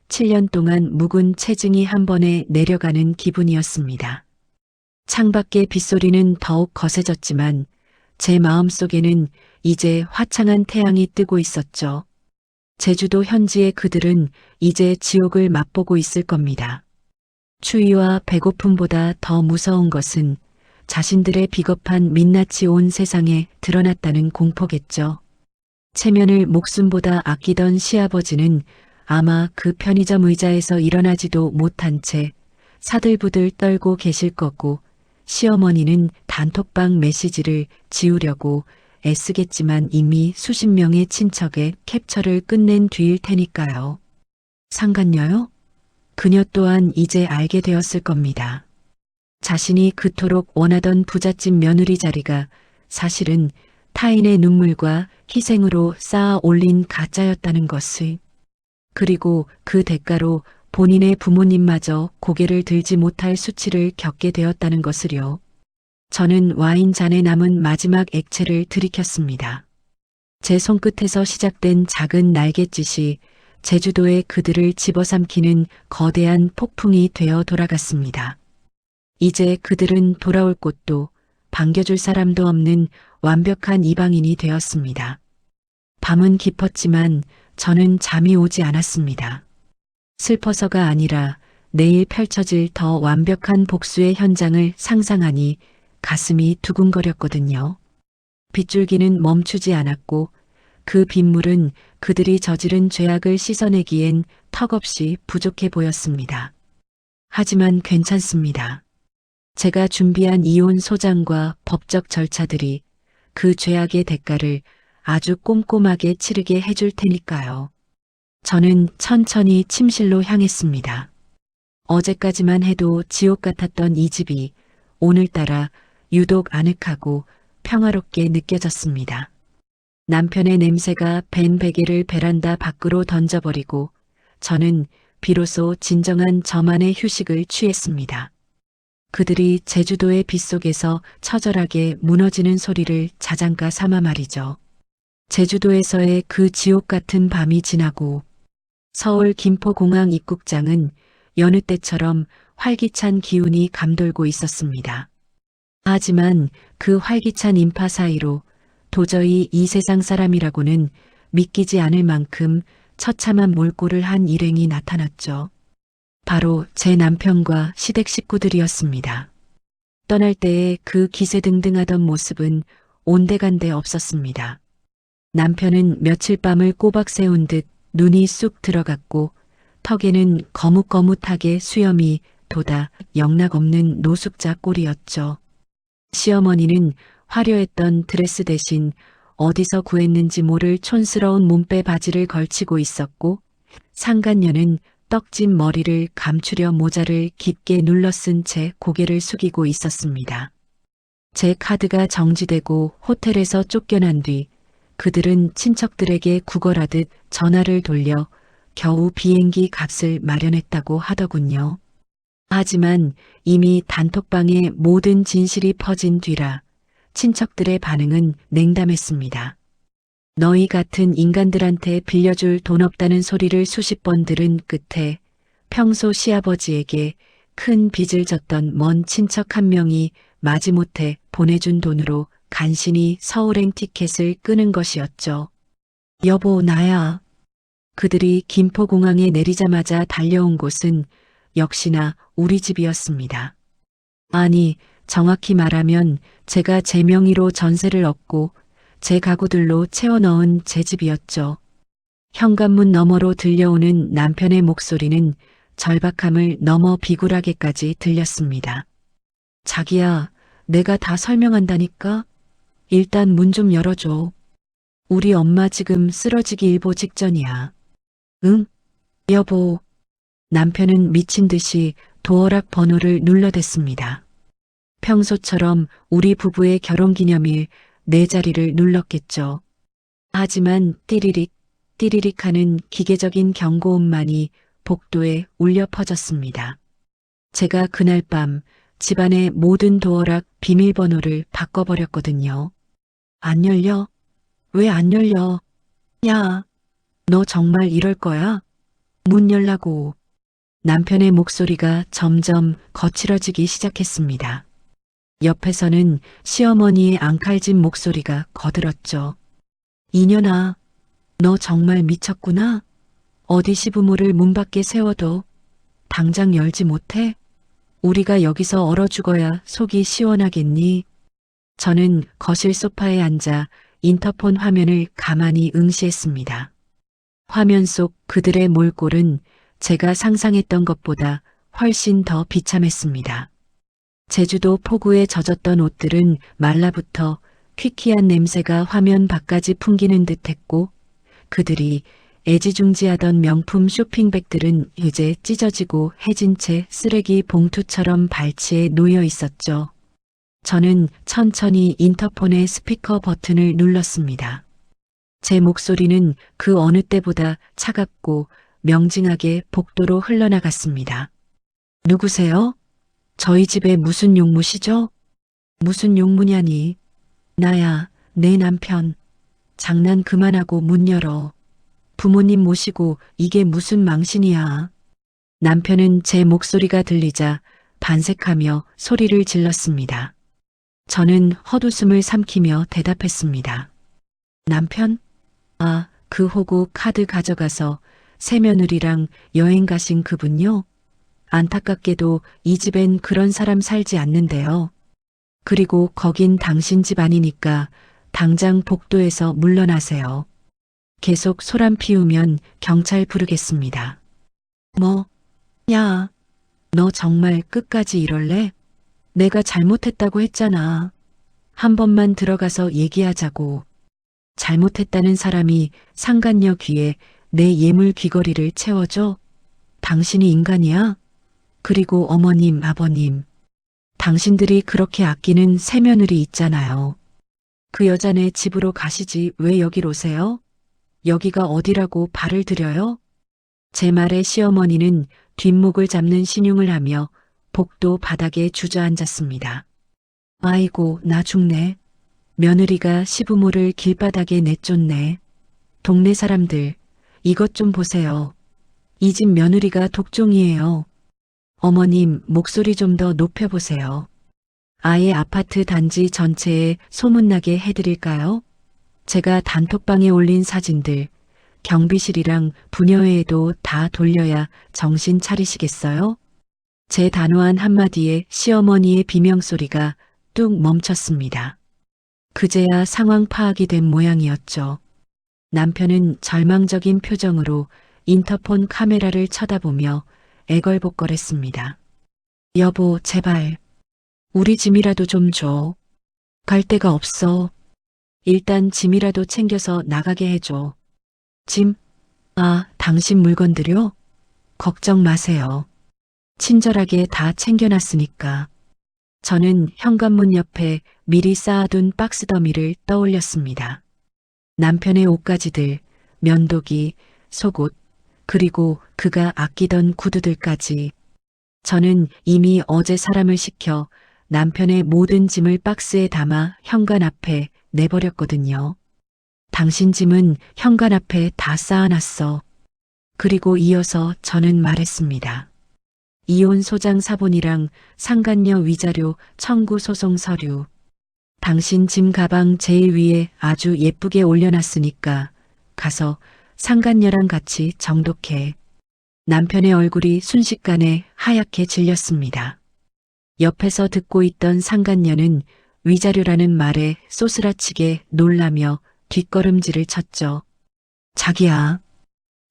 7년 동안 묵은 체증이 한 번에 내려가는 기분이었습니다. 창밖의 빗소리는 더욱 거세졌지만 제 마음속에는 이제 화창한 태양이 뜨고 있었죠. 제주도 현지의 그들은 이제 지옥을 맛보고 있을 겁니다. 추위와 배고픔보다 더 무서운 것은 자신들의 비겁한 민낯이 온 세상에 드러났다는 공포겠죠. 체면을 목숨보다 아끼던 시아버지는 아마 그 편의점 의자에서 일어나지도 못한 채 사들부들 떨고 계실 거고, 시어머니는 단톡방 메시지를 지우려고 애쓰겠지만 이미 수십 명의 친척의 캡처를 끝낸 뒤일 테니까요. 상간녀요? 그녀 또한 이제 알게 되었을 겁니다. 자신이 그토록 원하던 부잣집 며느리 자리가 사실은 타인의 눈물과 희생으로 쌓아 올린 가짜였다는 것을. 그리고 그 대가로 본인의 부모님마저 고개를 들지 못할 수치를 겪게 되었다는 것을요. 저는 와인잔에 남은 마지막 액체를 들이켰습니다. 제 손끝에서 시작된 작은 날갯짓이 제주도의 그들을 집어삼키는 거대한 폭풍이 되어 돌아갔습니다. 이제 그들은 돌아올 곳도 반겨줄 사람도 없는 완벽한 이방인이 되었습니다. 밤은 깊었지만 저는 잠이 오지 않았습니다. 슬퍼서가 아니라 내일 펼쳐질 더 완벽한 복수의 현장을 상상하니 가슴이 두근거렸거든요. 빗줄기는 멈추지 않았고 그 빗물은 그들이 저지른 죄악을 씻어내기엔 턱없이 부족해 보였습니다. 하지만 괜찮습니다. 제가 준비한 이혼 소장과 법적 절차들이 그 죄악의 대가를 아주 꼼꼼하게 치르게 해줄 테니까요. 저는 천천히 침실로 향했습니다. 어제까지만 해도 지옥 같았던 이 집이 오늘따라 유독 아늑하고 평화롭게 느껴졌습니다. 남편의 냄새가 밴 베개를 베란다 밖으로 던져버리고 저는 비로소 진정한 저만의 휴식을 취했습니다. 그들이 제주도의 빗속에서 처절하게 무너지는 소리를 자장가 삼아 말이죠. 제주도에서의 그 지옥 같은 밤이 지나고 서울 김포공항 입국장은 여느 때처럼 활기찬 기운이 감돌고 있었습니다. 하지만 그 활기찬 인파 사이로 도저히 이 세상 사람이라고는 믿기지 않을 만큼 처참한 몰골을 한 일행이 나타났죠. 바로 제 남편과 시댁 식구들이었습니다. 떠날 때의 그 기세등등하던 모습은 온데간데 없었습니다. 남편은 며칠 밤을 꼬박 세운 듯 눈이 쑥 들어갔고 턱에는 거뭇거뭇하게 수염이 돋아 영락없는 노숙자 꼴이었죠. 시어머니는 화려했던 드레스 대신 어디서 구했는지 모를 촌스러운 몸빼 바지를 걸치고 있었고 상간녀는 떡진 머리를 감추려 모자를 깊게 눌러 쓴 채 고개를 숙이고 있었습니다. 제 카드가 정지되고 호텔에서 쫓겨난 뒤 그들은 친척들에게 구걸하듯 전화를 돌려 겨우 비행기 값을 마련했다고 하더군요. 하지만 이미 단톡방에 모든 진실이 퍼진 뒤라 친척들의 반응은 냉담했습니다. 너희 같은 인간들한테 빌려줄 돈 없다는 소리를 수십 번 들은 끝에 평소 시아버지에게 큰 빚을 졌던 먼 친척 한 명이 마지못해 보내준 돈으로 간신히 서울행 티켓을 끄는 것이었죠. 여보, 나야. 그들이 김포공항에 내리자마자 달려온 곳은 역시나 우리 집이었습니다. 아니, 정확히 말하면 제가 제 명의로 전세를 얻고 제 가구들로 채워 넣은 제 집이었죠. 현관문 너머로 들려오는 남편의 목소리는 절박함을 넘어 비굴하게까지 들렸습니다. 자기야, 내가 다 설명한다니까? 일단 문 좀 열어줘. 우리 엄마 지금 쓰러지기 일보 직전이야. 응? 여보. 남편은 미친 듯이 도어락 번호를 눌러댔습니다. 평소처럼 우리 부부의 결혼기념일 4자리를 눌렀겠죠. 하지만 띠리릭, 띠리릭 하는 기계적인 경고음만이 복도에 울려 퍼졌습니다. 제가 그날 밤 집안의 모든 도어락 비밀번호를 바꿔버렸거든요. 안 열려? 왜 안 열려? 야, 너 정말 이럴 거야? 문 열라고. 남편의 목소리가 점점 거칠어지기 시작했습니다. 옆에서는 시어머니의 앙칼진 목소리가 거들었죠. 이년아, 너 정말 미쳤구나? 어디 시부모를 문 밖에 세워도 당장 열지 못해? 우리가 여기서 얼어 죽어야 속이 시원하겠니? 저는 거실 소파에 앉아 인터폰 화면을 가만히 응시했습니다. 화면 속 그들의 몰골은 제가 상상했던 것보다 훨씬 더 비참했습니다. 제주도 폭우에 젖었던 옷들은 말라붙어 퀴퀴한 냄새가 화면 밖까지 풍기는 듯했고 그들이 애지중지하던 명품 쇼핑백들은 이제 찢어지고 해진 채 쓰레기 봉투처럼 발치에 놓여 있었죠. 저는 천천히 인터폰의 스피커 버튼을 눌렀습니다. 제 목소리는 그 어느 때보다 차갑고 명징하게 복도로 흘러나갔습니다. 누구세요? 저희 집에 무슨 용무시죠? 무슨 용무냐니? 나야, 내 남편. 장난 그만하고 문 열어. 부모님 모시고 이게 무슨 망신이야. 남편은 제 목소리가 들리자 반색하며 소리를 질렀습니다. 저는 헛웃음을 삼키며 대답했습니다. 남편? 아, 그 호구 카드 가져가서 새며느리랑 여행 가신 그분요? 안타깝게도 이 집엔 그런 사람 살지 않는데요. 그리고 거긴 당신 집 아니니까 당장 복도에서 물러나세요. 계속 소란 피우면 경찰 부르겠습니다. 뭐? 야, 너 정말 끝까지 이럴래? 내가 잘못했다고 했잖아. 한 번만 들어가서 얘기하자고. 잘못했다는 사람이 상간녀 귀에 내 예물 귀걸이를 채워줘? 당신이 인간이야? 그리고 어머님, 아버님. 당신들이 그렇게 아끼는 새며느리 있잖아요. 그 여자네 집으로 가시지 왜 여길 오세요? 여기가 어디라고 발을 들여요? 제 말에 시어머니는 뒷목을 잡는 신용을 하며 복도 바닥에 주저앉았습니다. 아이고, 나 죽네. 며느리가 시부모를 길바닥에 내쫓네. 동네 사람들, 이것 좀 보세요. 이 집 며느리가 독종이에요. 어머님, 목소리 좀 더 높여보세요. 아예 아파트 단지 전체에 소문나게 해드릴까요? 제가 단톡방에 올린 사진들, 경비실이랑 부녀회에도 다 돌려야 정신 차리시겠어요? 제 단호한 한마디에 시어머니의 비명소리가 뚝 멈췄습니다. 그제야 상황 파악이 된 모양이었죠. 남편은 절망적인 표정으로 인터폰 카메라를 쳐다보며 애걸복걸했습니다. 여보, 제발. 우리 짐이라도 좀 줘. 갈 데가 없어. 일단 짐이라도 챙겨서 나가게 해줘. 짐? 아, 당신 물건들요? 걱정 마세요. 친절하게 다 챙겨놨으니까. 저는 현관문 옆에 미리 쌓아둔 박스 더미를 떠올렸습니다. 남편의 옷가지들, 면도기, 속옷, 그리고 그가 아끼던 구두들까지. 저는 이미 어제 사람을 시켜 남편의 모든 짐을 박스에 담아 현관 앞에 내버렸거든요. 당신 짐은 현관 앞에 다 쌓아놨어. 그리고 이어서 저는 말했습니다. 이혼 소장 사본이랑 상간녀 위자료 청구 소송 서류. 당신 짐 가방 제일 위에 아주 예쁘게 올려놨으니까 가서 상간녀랑 같이 정독해. 남편의 얼굴이 순식간에 하얗게 질렸습니다. 옆에서 듣고 있던 상간녀는 위자료라는 말에 쏘스라치게 놀라며 뒷걸음질을 쳤죠. 자기야,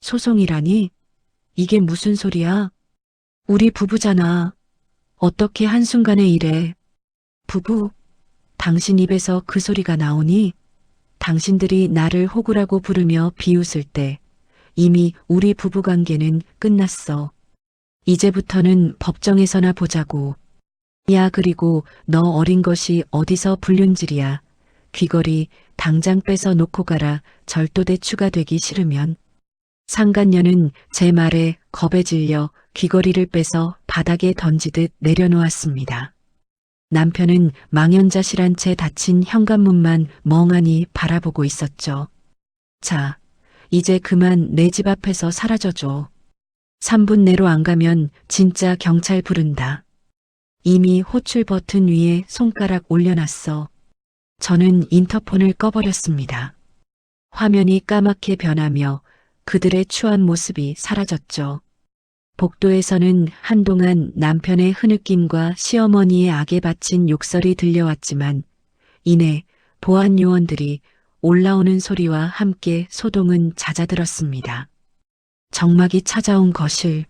소송이라니? 이게 무슨 소리야? 우리 부부잖아. 어떻게 한순간에 이래? 부부? 당신 입에서 그 소리가 나오니? 당신들이 나를 호구라고 부르며 비웃을 때 이미 우리 부부관계는 끝났어. 이제부터는 법정에서나 보자고. 야, 그리고 너 어린 것이 어디서 불륜질이야. 귀걸이 당장 빼서 놓고 가라. 절도대 추가되기 싫으면. 상간녀는 제 말에 겁에 질려 귀걸이를 빼서 바닥에 던지듯 내려놓았습니다. 남편은 망연자실한 채 닫힌 현관문만 멍하니 바라보고 있었죠. 자, 이제 그만 내 집 앞에서 사라져줘. 3분 내로 안 가면 진짜 경찰 부른다. 이미 호출 버튼 위에 손가락 올려놨어. 저는 인터폰을 꺼버렸습니다. 화면이 까맣게 변하며 그들의 추한 모습이 사라졌죠. 복도에서는 한동안 남편의 흐느낌과 시어머니의 악에 바친 욕설이 들려왔지만 이내 보안 요원들이 올라오는 소리와 함께 소동은 잦아들었습니다. 정막이 찾아온 거실.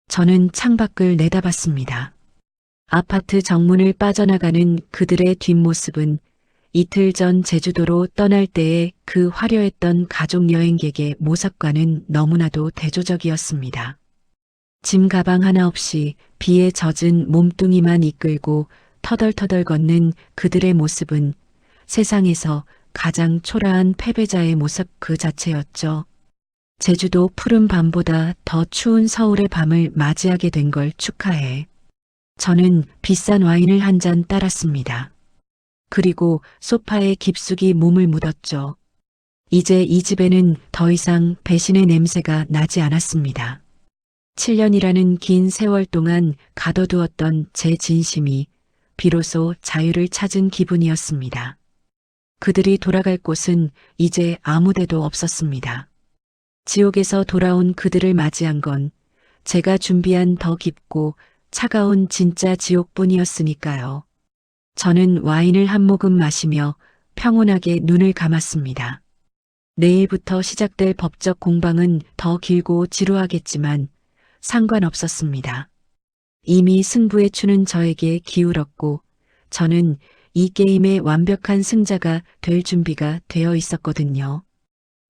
저는 창밖을 내다봤습니다. 아파트 정문을 빠져나가는 그들의 뒷모습은 이틀 전 제주도로 떠날 때의 그 화려했던 가족 여행객의 모습과는 너무나도 대조적이었습니다. 짐 가방 하나 없이 비에 젖은 몸뚱이만 이끌고 터덜터덜 걷는 그들의 모습은 세상에서 가장 초라한 패배자의 모습 그 자체였죠. 제주도 푸른 밤보다 더 추운 서울의 밤을 맞이하게 된 걸 축하해. 저는 비싼 와인을 한 잔 따랐습니다. 그리고 소파에 깊숙이 몸을 묻었죠. 이제 이 집에는 더 이상 배신의 냄새가 나지 않았습니다. 7년이라는 긴 세월 동안 가둬두었던 제 진심이 비로소 자유를 찾은 기분이었습니다. 그들이 돌아갈 곳은 이제 아무 데도 없었습니다. 지옥에서 돌아온 그들을 맞이한 건 제가 준비한 더 깊고 차가운 진짜 지옥뿐이었으니까요. 저는 와인을 한 모금 마시며 평온하게 눈을 감았습니다. 내일부터 시작될 법적 공방은 더 길고 지루하겠지만 상관없었습니다. 이미 승부의 추는 저에게 기울었고 저는 이 게임의 완벽한 승자가 될 준비가 되어 있었거든요.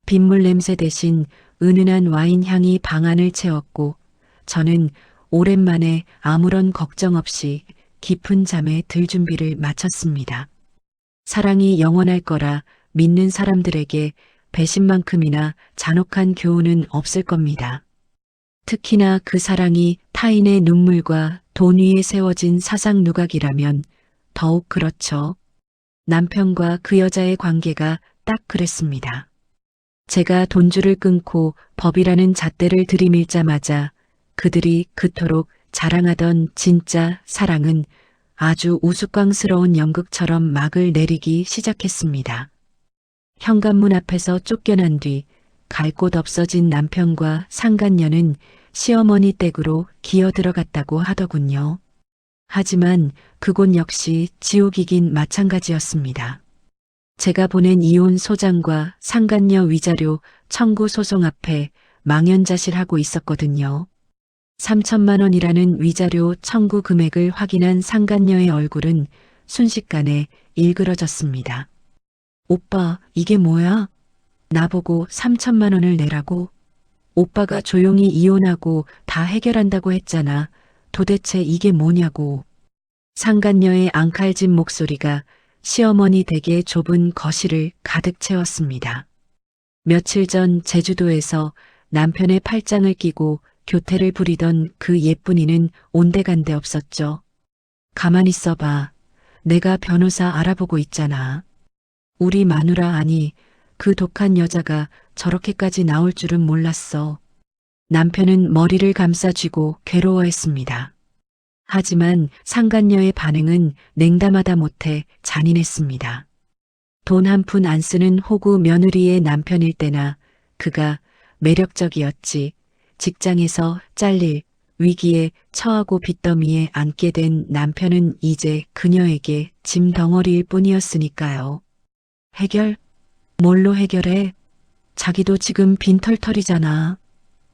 빗물 냄새 대신 은은한 와인 향이 방 안을 채웠고 저는 오랜만에 아무런 걱정 없이 깊은 잠에 들 준비를 마쳤습니다. 사랑이 영원할 거라 믿는 사람들에게 배신만큼이나 잔혹한 교훈은 없을 겁니다. 특히나 그 사랑이 타인의 눈물과 돈 위에 세워진 사상 누각이라면 더욱 그렇죠. 남편과 그 여자의 관계가 딱 그랬습니다. 제가 돈줄을 끊고 법이라는 잣대를 들이밀자마자 그들이 그토록 자랑하던 진짜 사랑은 아주 우스꽝스러운 연극처럼 막을 내리기 시작했습니다. 현관문 앞에서 쫓겨난 뒤 갈 곳 없어진 남편과 상간녀는 시어머니 댁으로 기어 들어갔다고 하더군요. 하지만 그곳 역시 지옥이긴 마찬가지였습니다. 제가 보낸 이혼 소장과 상간녀 위자료 청구 소송 앞에 망연자실하고 있었거든요. 3천만 원이라는 위자료 청구 금액을 확인한 상간녀의 얼굴은 순식간에 일그러졌습니다. 오빠, 이게 뭐야? 나보고 3천만 원을 내라고? 오빠가 조용히 이혼하고 다 해결한다고 했잖아. 도대체 이게 뭐냐고. 상간녀의 앙칼진 목소리가 시어머니 댁의 좁은 거실을 가득 채웠습니다. 며칠 전 제주도에서 남편의 팔짱을 끼고 교태를 부리던 그 예쁜이는 온데간데 없었죠. 가만히 있어봐. 내가 변호사 알아보고 있잖아. 우리 마누라 아니 그 독한 여자가 저렇게까지 나올 줄은 몰랐어. 남편은 머리를 감싸쥐고 괴로워했습니다. 하지만 상간녀의 반응은 냉담하다 못해 잔인했습니다. 돈 한 푼 안 쓰는 호구 며느리의 남편일 때나 그가 매력적이었지 직장에서 잘릴 위기에 처하고 빚더미에 앉게 된 남편은 이제 그녀에게 짐 덩어리일 뿐이었으니까요. 해결? 뭘로 해결해? 자기도 지금 빈털털이잖아.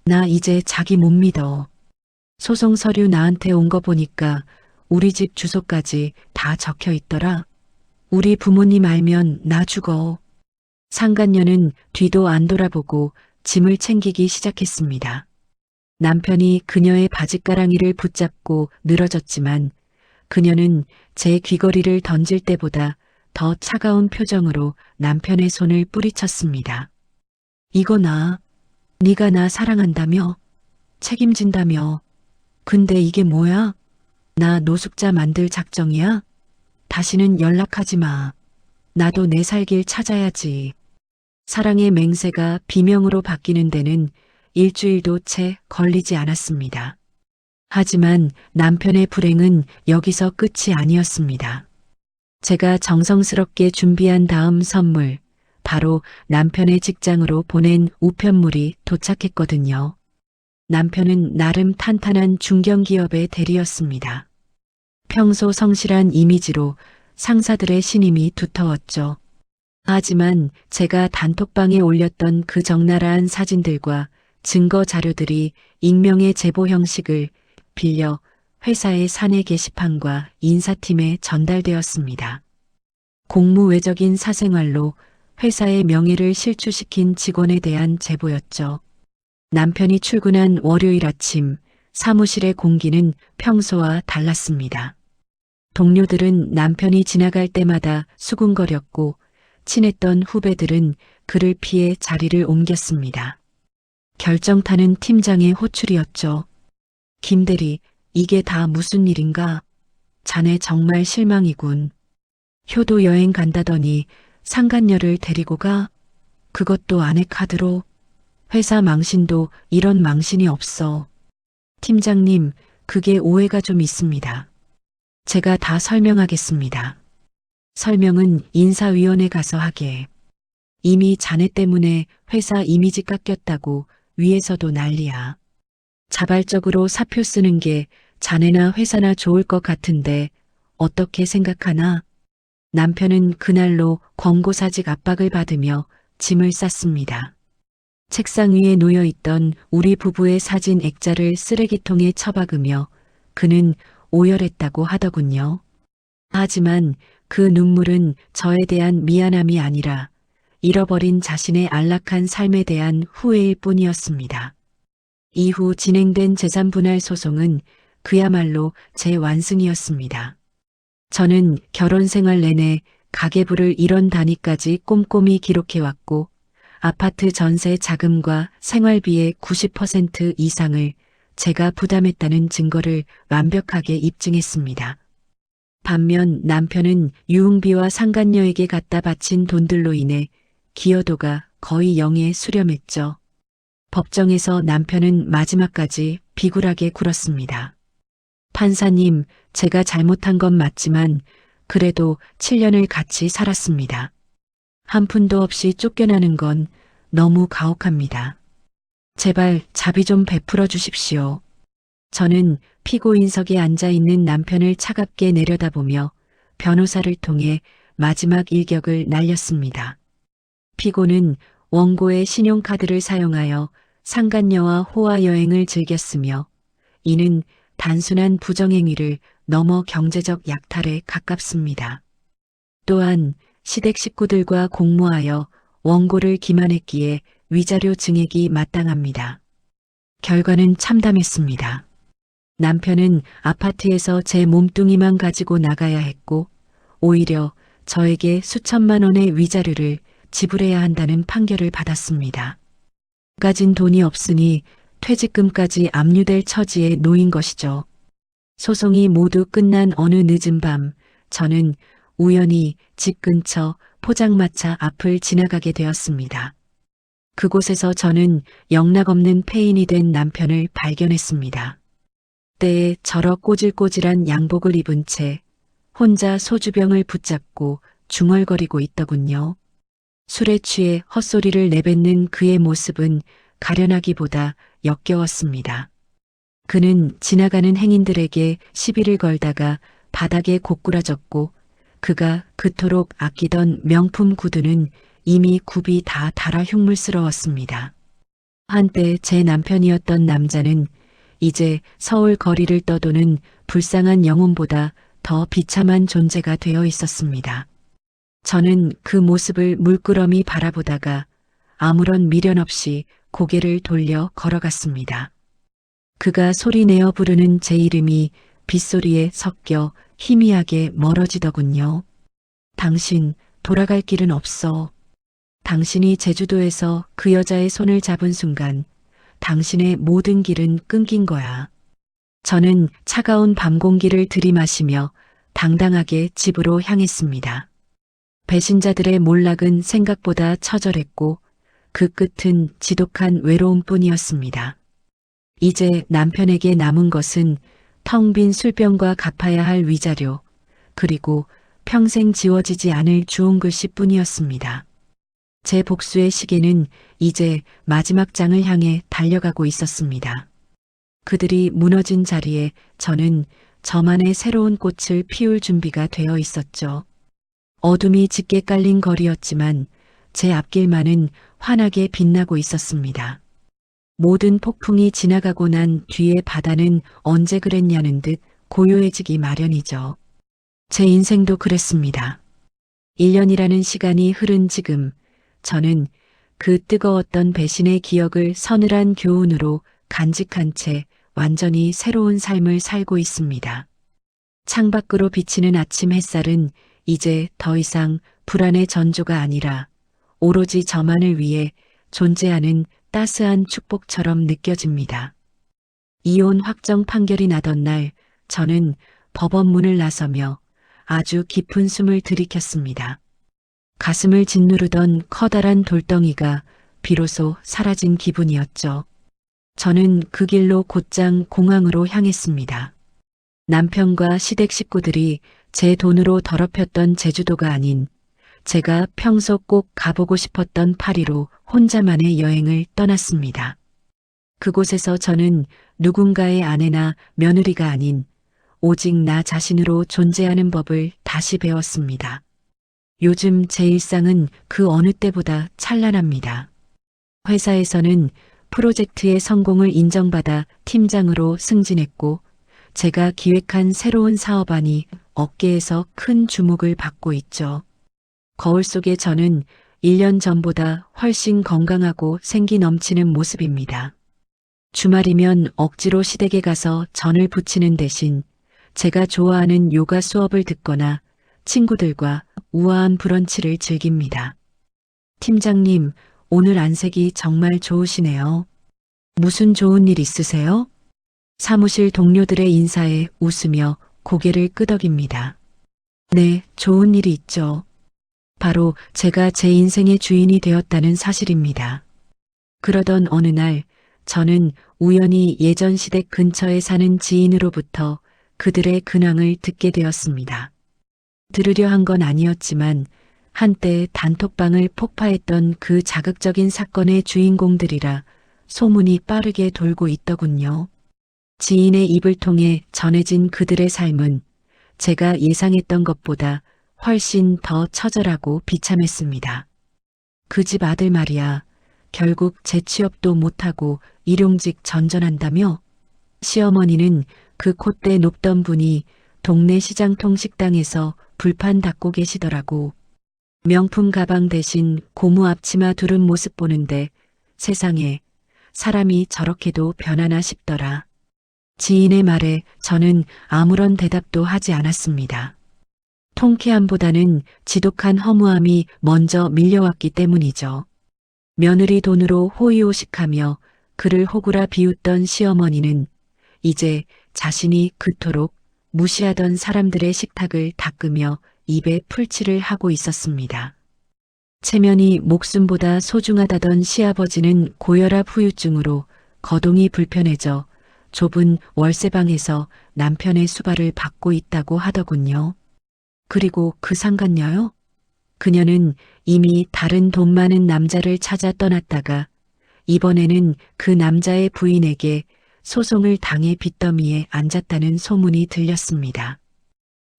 나 이제 자기 못 믿어. 소송 서류 나한테 온 거 보니까 우리 집 주소까지 다 적혀 있더라. 우리 부모님 알면 나 죽어. 상간녀는 뒤도 안 돌아보고 짐을 챙기기 시작했습니다. 남편이 그녀의 바짓가랑이를 붙잡고 늘어졌지만 그녀는 제 귀걸이를 던질 때보다 더 차가운 표정으로 남편의 손을 뿌리쳤습니다. 이거 네가 나 사랑한다며? 책임진다며? 근데 이게 뭐야? 나 노숙자 만들 작정이야? 다시는 연락하지 마. 나도 내 살 길 찾아야지. 사랑의 맹세가 비명으로 바뀌는 데는 일주일도 채 걸리지 않았습니다. 하지만 남편의 불행은 여기서 끝이 아니었습니다. 제가 정성스럽게 준비한 다음 선물, 바로 남편의 직장으로 보낸 우편물이 도착했거든요. 남편은 나름 탄탄한 중견기업의 대리였습니다. 평소 성실한 이미지로 상사들의 신임이 두터웠죠. 하지만 제가 단톡방에 올렸던 그 적나라한 사진들과 증거 자료들이 익명의 제보 형식을 빌려 회사의 사내 게시판과 인사팀에 전달되었습니다. 공무외적인 사생활로 회사의 명예를 실추시킨 직원에 대한 제보였죠. 남편이 출근한 월요일 아침 사무실의 공기는 평소와 달랐습니다. 동료들은 남편이 지나갈 때마다 수군거렸고 친했던 후배들은 그를 피해 자리를 옮겼습니다. 결정타는 팀장의 호출이었죠. 김대리, 이게 다 무슨 일인가? 자네 정말 실망이군. 효도 여행 간다더니 상간녀를 데리고 가? 그것도 아내 카드로? 회사 망신도 이런 망신이 없어. 팀장님, 그게 오해가 좀 있습니다. 제가 다 설명하겠습니다. 설명은 인사위원회 가서 하게. 이미 자네 때문에 회사 이미지 깎였다고 위에서도 난리야. 자발적으로 사표 쓰는 게 자네나 회사나 좋을 것 같은데 어떻게 생각하나? 남편은 그날로 권고사직 압박을 받으며 짐을 쌌습니다. 책상 위에 놓여 있던 우리 부부의 사진 액자를 쓰레기통에 처박으며 그는 오열했다고 하더군요. 하지만 그 눈물은 저에 대한 미안함이 아니라 잃어버린 자신의 안락한 삶에 대한 후회일 뿐이었습니다. 이후 진행된 재산분할 소송은 그야말로 제 완승이었습니다. 저는 결혼 생활 내내 가계부를 1원 단위까지 꼼꼼히 기록해왔고 아파트 전세 자금과 생활비의 90% 이상을 제가 부담했다는 증거를 완벽하게 입증했습니다. 반면 남편은 유흥비와 상간녀에게 갖다 바친 돈들로 인해 기여도가 거의 0에 수렴했죠. 법정에서 남편은 마지막까지 비굴하게 굴었습니다. 판사님, 제가 잘못한 건 맞지만 그래도 7년을 같이 살았습니다. 한 푼도 없이 쫓겨나는 건 너무 가혹합니다. 제발 자비 좀 베풀어 주십시오. 저는 피고인석에 앉아 있는 남편을 차갑게 내려다보며 변호사를 통해 마지막 일격을 날렸습니다. 피고는 원고의 신용카드를 사용하여 상간녀와 호화 여행을 즐겼으며 이는 단순한 부정행위를 넘어 경제적 약탈에 가깝습니다. 또한 시댁 식구들과 공모하여 원고를 기만했기에 위자료 증액이 마땅합니다. 결과는 참담했습니다. 남편은 아파트에서 제 몸뚱이만 가지고 나가야 했고 오히려 저에게 수천만 원의 위자료를 지불해야 한다는 판결을 받았습니다. 가진 돈이 없으니 퇴직금까지 압류될 처지에 놓인 것이죠. 소송이 모두 끝난 어느 늦은 밤 저는 우연히 집 근처 포장마차 앞을 지나가게 되었습니다. 그곳에서 저는 영락없는 폐인이 된 남편을 발견했습니다. 때에 저러 꼬질꼬질한 양복을 입은 채 혼자 소주병을 붙잡고 중얼거리고 있더군요. 술에 취해 헛소리를 내뱉는 그의 모습은 가련하기보다 역겨웠습니다. 그는 지나가는 행인들에게 시비를 걸다가 바닥에 고꾸라졌고 그가 그토록 아끼던 명품 구두는 이미 굽이 다 닳아 흉물스러웠습니다. 한때 제 남편이었던 남자는 이제 서울 거리를 떠도는 불쌍한 영혼보다 더 비참한 존재가 되어 있었습니다. 저는 그 모습을 물끄러미 바라보다가 아무런 미련 없이 고개를 돌려 걸어갔습니다. 그가 소리내어 부르는 제 이름이 빗소리에 섞여 희미하게 멀어지더군요. 당신, 돌아갈 길은 없어. 당신이 제주도에서 그 여자의 손을 잡은 순간 당신의 모든 길은 끊긴 거야. 저는 차가운 밤 공기를 들이마시며 당당하게 집으로 향했습니다. 배신자들의 몰락은 생각보다 처절했고 그 끝은 지독한 외로움뿐이었습니다. 이제 남편에게 남은 것은 텅 빈 술병과 갚아야 할 위자료, 그리고 평생 지워지지 않을 주홍 글씨뿐이었습니다. 제 복수의 시계는 이제 마지막 장을 향해 달려가고 있었습니다. 그들이 무너진 자리에 저는 저만의 새로운 꽃을 피울 준비가 되어 있었죠. 어둠이 짙게 깔린 거리였지만 제 앞길만은 환하게 빛나고 있었습니다. 모든 폭풍이 지나가고 난 뒤에 바다는 언제 그랬냐는 듯 고요해지기 마련이죠. 제 인생도 그랬습니다. 1년이라는 시간이 흐른 지금 저는 그 뜨거웠던 배신의 기억을 서늘한 교훈으로 간직한 채 완전히 새로운 삶을 살고 있습니다. 창밖으로 비치는 아침 햇살은 이제 더 이상 불안의 전조가 아니라 오로지 저만을 위해 존재하는 따스한 축복처럼 느껴집니다. 이혼 확정 판결이 나던 날 저는 법원 문을 나서며 아주 깊은 숨을 들이켰습니다. 가슴을 짓누르던 커다란 돌덩이가 비로소 사라진 기분이었죠. 저는 그 길로 곧장 공항으로 향했습니다. 남편과 시댁 식구들이 제 돈으로 더럽혔던 제주도가 아닌 제가 평소 꼭 가보고 싶었던 파리로 혼자만의 여행을 떠났습니다. 그곳에서 저는 누군가의 아내나 며느리가 아닌 오직 나 자신으로 존재하는 법을 다시 배웠습니다. 요즘 제 일상은 그 어느 때보다 찬란합니다. 회사에서는 프로젝트의 성공을 인정받아 팀장으로 승진했고, 제가 기획한 새로운 사업안이 업계에서 큰 주목을 받고 있죠. 거울 속의 저는 1년 전보다 훨씬 건강하고 생기 넘치는 모습입니다. 주말이면 억지로 시댁에 가서 전을 부치는 대신 제가 좋아하는 요가 수업을 듣거나 친구들과 우아한 브런치를 즐깁니다. 팀장님, 오늘 안색이 정말 좋으시네요. 무슨 좋은 일 있으세요? 사무실 동료들의 인사에 웃으며 고개를 끄덕입니다. 네, 좋은 일이 있죠. 바로 제가 제 인생의 주인이 되었다는 사실입니다. 그러던 어느 날 저는 우연히 예전 시댁 근처에 사는 지인으로부터 그들의 근황을 듣게 되었습니다. 들으려 한 건 아니었지만 한때 단톡방을 폭파했던 그 자극적인 사건의 주인공들이라 소문이 빠르게 돌고 있더군요. 지인의 입을 통해 전해진 그들의 삶은 제가 예상했던 것보다 훨씬 더 처절하고 비참했습니다. 그 집 아들 말이야, 결국 재취업도 못하고 일용직 전전한다며? 시어머니는 그 콧대 높던 분이 동네 시장통 식당에서 불판 닦고 계시더라고. 명품 가방 대신 고무 앞치마 두른 모습 보는데 세상에 사람이 저렇게도 변하나 싶더라. 지인의 말에 저는 아무런 대답도 하지 않았습니다. 통쾌함보다는 지독한 허무함이 먼저 밀려왔기 때문이죠. 며느리 돈으로 호의호식하며 그를 호구라 비웃던 시어머니는 이제 자신이 그토록 무시하던 사람들의 식탁을 닦으며 입에 풀칠을 하고 있었습니다. 체면이 목숨보다 소중하다던 시아버지는 고혈압 후유증으로 거동이 불편해져 좁은 월세방에서 남편의 수발을 받고 있다고 하더군요. 그리고 그 상간녀요? 그녀는 이미 다른 돈 많은 남자를 찾아 떠났다가 이번에는 그 남자의 부인에게 소송을 당해 빚더미에 앉았다는 소문이 들렸습니다.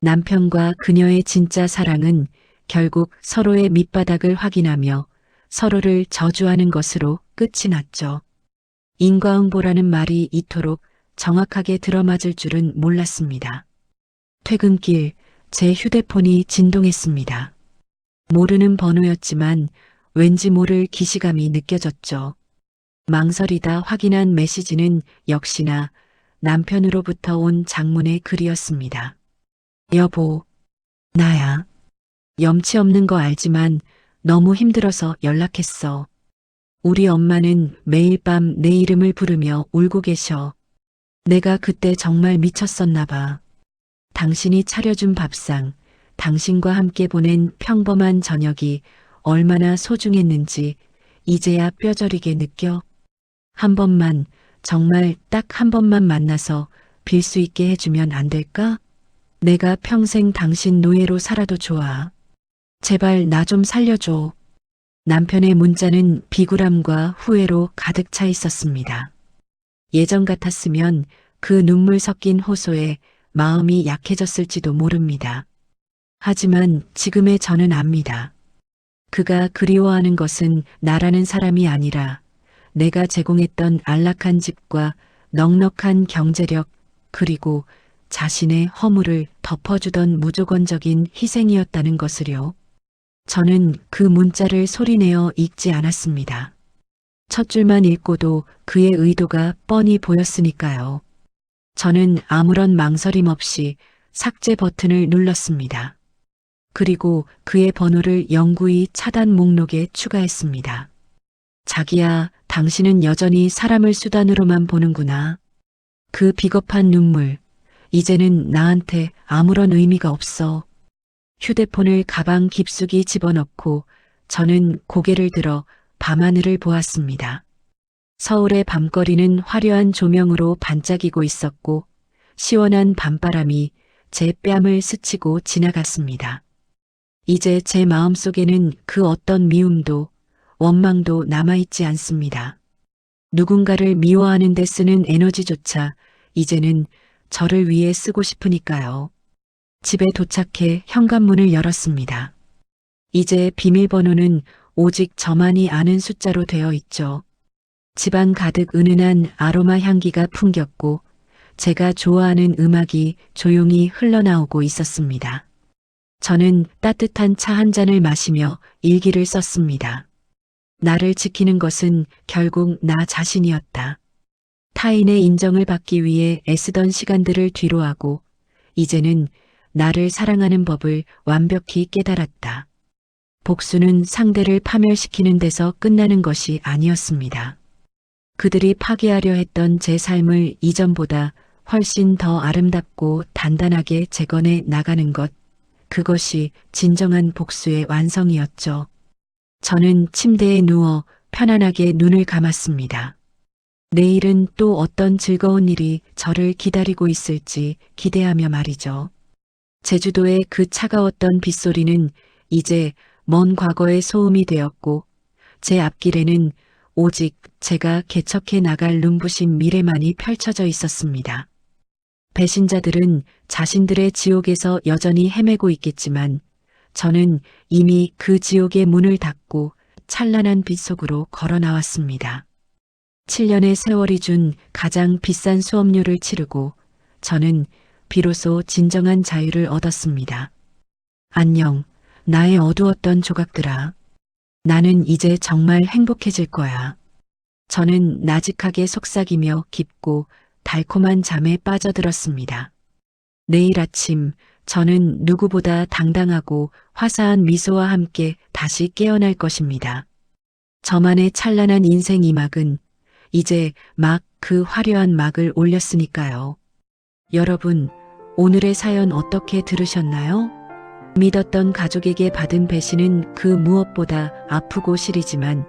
남편과 그녀의 진짜 사랑은 결국 서로의 밑바닥을 확인하며 서로를 저주하는 것으로 끝이 났죠. 인과응보라는 말이 이토록 정확하게 들어맞을 줄은 몰랐습니다. 퇴근길 제 휴대폰이 진동했습니다. 모르는 번호였지만 왠지 모를 기시감이 느껴졌죠. 망설이다 확인한 메시지는 역시나 남편으로부터 온 장문의 글이었습니다. 여보, 나야. 염치 없는 거 알지만 너무 힘들어서 연락했어. 우리 엄마는 매일 밤 내 이름을 부르며 울고 계셔. 내가 그때 정말 미쳤었나 봐. 당신이 차려준 밥상, 당신과 함께 보낸 평범한 저녁이 얼마나 소중했는지 이제야 뼈저리게 느껴. 한 번만, 정말 딱 한 번만 만나서 빌 수 있게 해주면 안 될까? 내가 평생 당신 노예로 살아도 좋아. 제발 나 좀 살려줘. 남편의 문자는 비굴함과 후회로 가득 차 있었습니다. 예전 같았으면 그 눈물 섞인 호소에 마음이 약해졌을지도 모릅니다. 하지만 지금의 저는 압니다. 그가 그리워하는 것은 나라는 사람이 아니라 내가 제공했던 안락한 집과 넉넉한 경제력 그리고 자신의 허물을 덮어주던 무조건적인 희생이었다는 것을요. 저는 그 문자를 소리내어 읽지 않았습니다. 첫 줄만 읽고도 그의 의도가 뻔히 보였으니까요. 저는 아무런 망설임 없이 삭제 버튼을 눌렀습니다. 그리고 그의 번호를 영구히 차단 목록에 추가했습니다. 자기야, 당신은 여전히 사람을 수단으로만 보는구나. 그 비겁한 눈물, 이제는 나한테 아무런 의미가 없어. 휴대폰을 가방 깊숙이 집어넣고 저는 고개를 들어 밤하늘을 보았습니다. 서울의 밤거리는 화려한 조명으로 반짝이고 있었고 시원한 밤바람이 제 뺨을 스치고 지나갔습니다. 이제 제 마음속에는 그 어떤 미움도 원망도 남아있지 않습니다. 누군가를 미워하는 데 쓰는 에너지조차 이제는 저를 위해 쓰고 싶으니까요. 집에 도착해 현관문을 열었습니다. 이제 비밀번호는 오직 저만이 아는 숫자로 되어 있죠. 집안 가득 은은한 아로마 향기가 풍겼고 제가 좋아하는 음악이 조용히 흘러나오고 있었습니다. 저는 따뜻한 차 한 잔을 마시며 일기를 썼습니다. 나를 지키는 것은 결국 나 자신이었다. 타인의 인정을 받기 위해 애쓰던 시간들을 뒤로하고 이제는 나를 사랑하는 법을 완벽히 깨달았다. 복수는 상대를 파멸시키는 데서 끝나는 것이 아니었습니다. 그들이 파괴하려 했던 제 삶을 이전보다 훨씬 더 아름답고 단단하게 재건해 나가는 것, 그것이 진정한 복수의 완성이었죠. 저는 침대에 누워 편안하게 눈을 감았습니다. 내일은 또 어떤 즐거운 일이 저를 기다리고 있을지 기대하며 말이죠. 제주도의 그 차가웠던 빗소리는 이제 먼 과거의 소음이 되었고 제 앞길에는 오직 제가 개척해 나갈 눈부신 미래만이 펼쳐져 있었습니다. 배신자들은 자신들의 지옥에서 여전히 헤매고 있겠지만 저는 이미 그 지옥의 문을 닫고 찬란한 빛 속으로 걸어 나왔습니다. 7년의 세월이 준 가장 비싼 수업료를 치르고 저는 비로소 진정한 자유를 얻었습니다. 안녕, 나의 어두웠던 조각들아. 나는 이제 정말 행복해질 거야. 저는 나직하게 속삭이며 깊고 달콤한 잠에 빠져들었습니다. 내일 아침 저는 누구보다 당당하고 화사한 미소와 함께 다시 깨어날 것입니다. 저만의 찬란한 인생 이막은 이제 막 그 화려한 막을 올렸으니까요. 여러분, 오늘의 사연 어떻게 들으셨나요? 믿었던 가족에게 받은 배신은 그 무엇보다 아프고 시리지만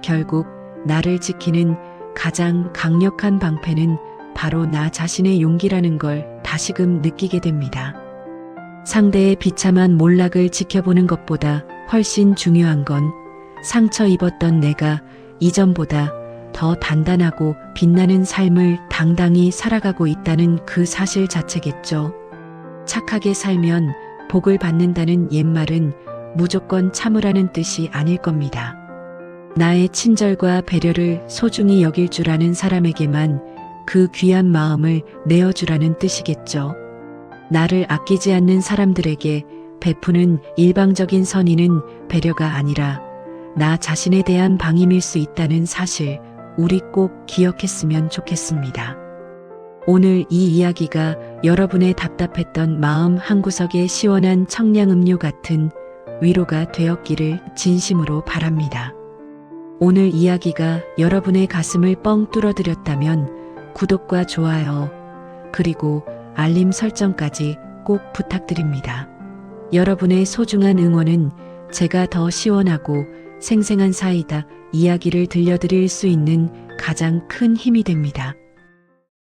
결국 나를 지키는 가장 강력한 방패는 바로 나 자신의 용기라는 걸 다시금 느끼게 됩니다. 상대의 비참한 몰락을 지켜보는 것보다 훨씬 중요한 건 상처 입었던 내가 이전보다 더 단단하고 빛나는 삶을 당당히 살아가고 있다는 그 사실 자체겠죠. 착하게 살면 복을 받는다는 옛말은 무조건 참으라는 뜻이 아닐 겁니다. 나의 친절과 배려를 소중히 여길 줄 아는 사람에게만 그 귀한 마음을 내어주라는 뜻이겠죠. 나를 아끼지 않는 사람들에게 베푸는 일방적인 선의는 배려가 아니라 나 자신에 대한 방임일 수 있다는 사실 우리 꼭 기억했으면 좋겠습니다. 오늘 이 이야기가 여러분의 답답했던 마음 한구석에 시원한 청량음료 같은 위로가 되었기를 진심으로 바랍니다. 오늘 이야기가 여러분의 가슴을 뻥 뚫어드렸다면 구독과 좋아요, 그리고 알림 설정까지 꼭 부탁드립니다. 여러분의 소중한 응원은 제가 더 시원하고 생생한 사이다 이야기를 들려드릴 수 있는 가장 큰 힘이 됩니다.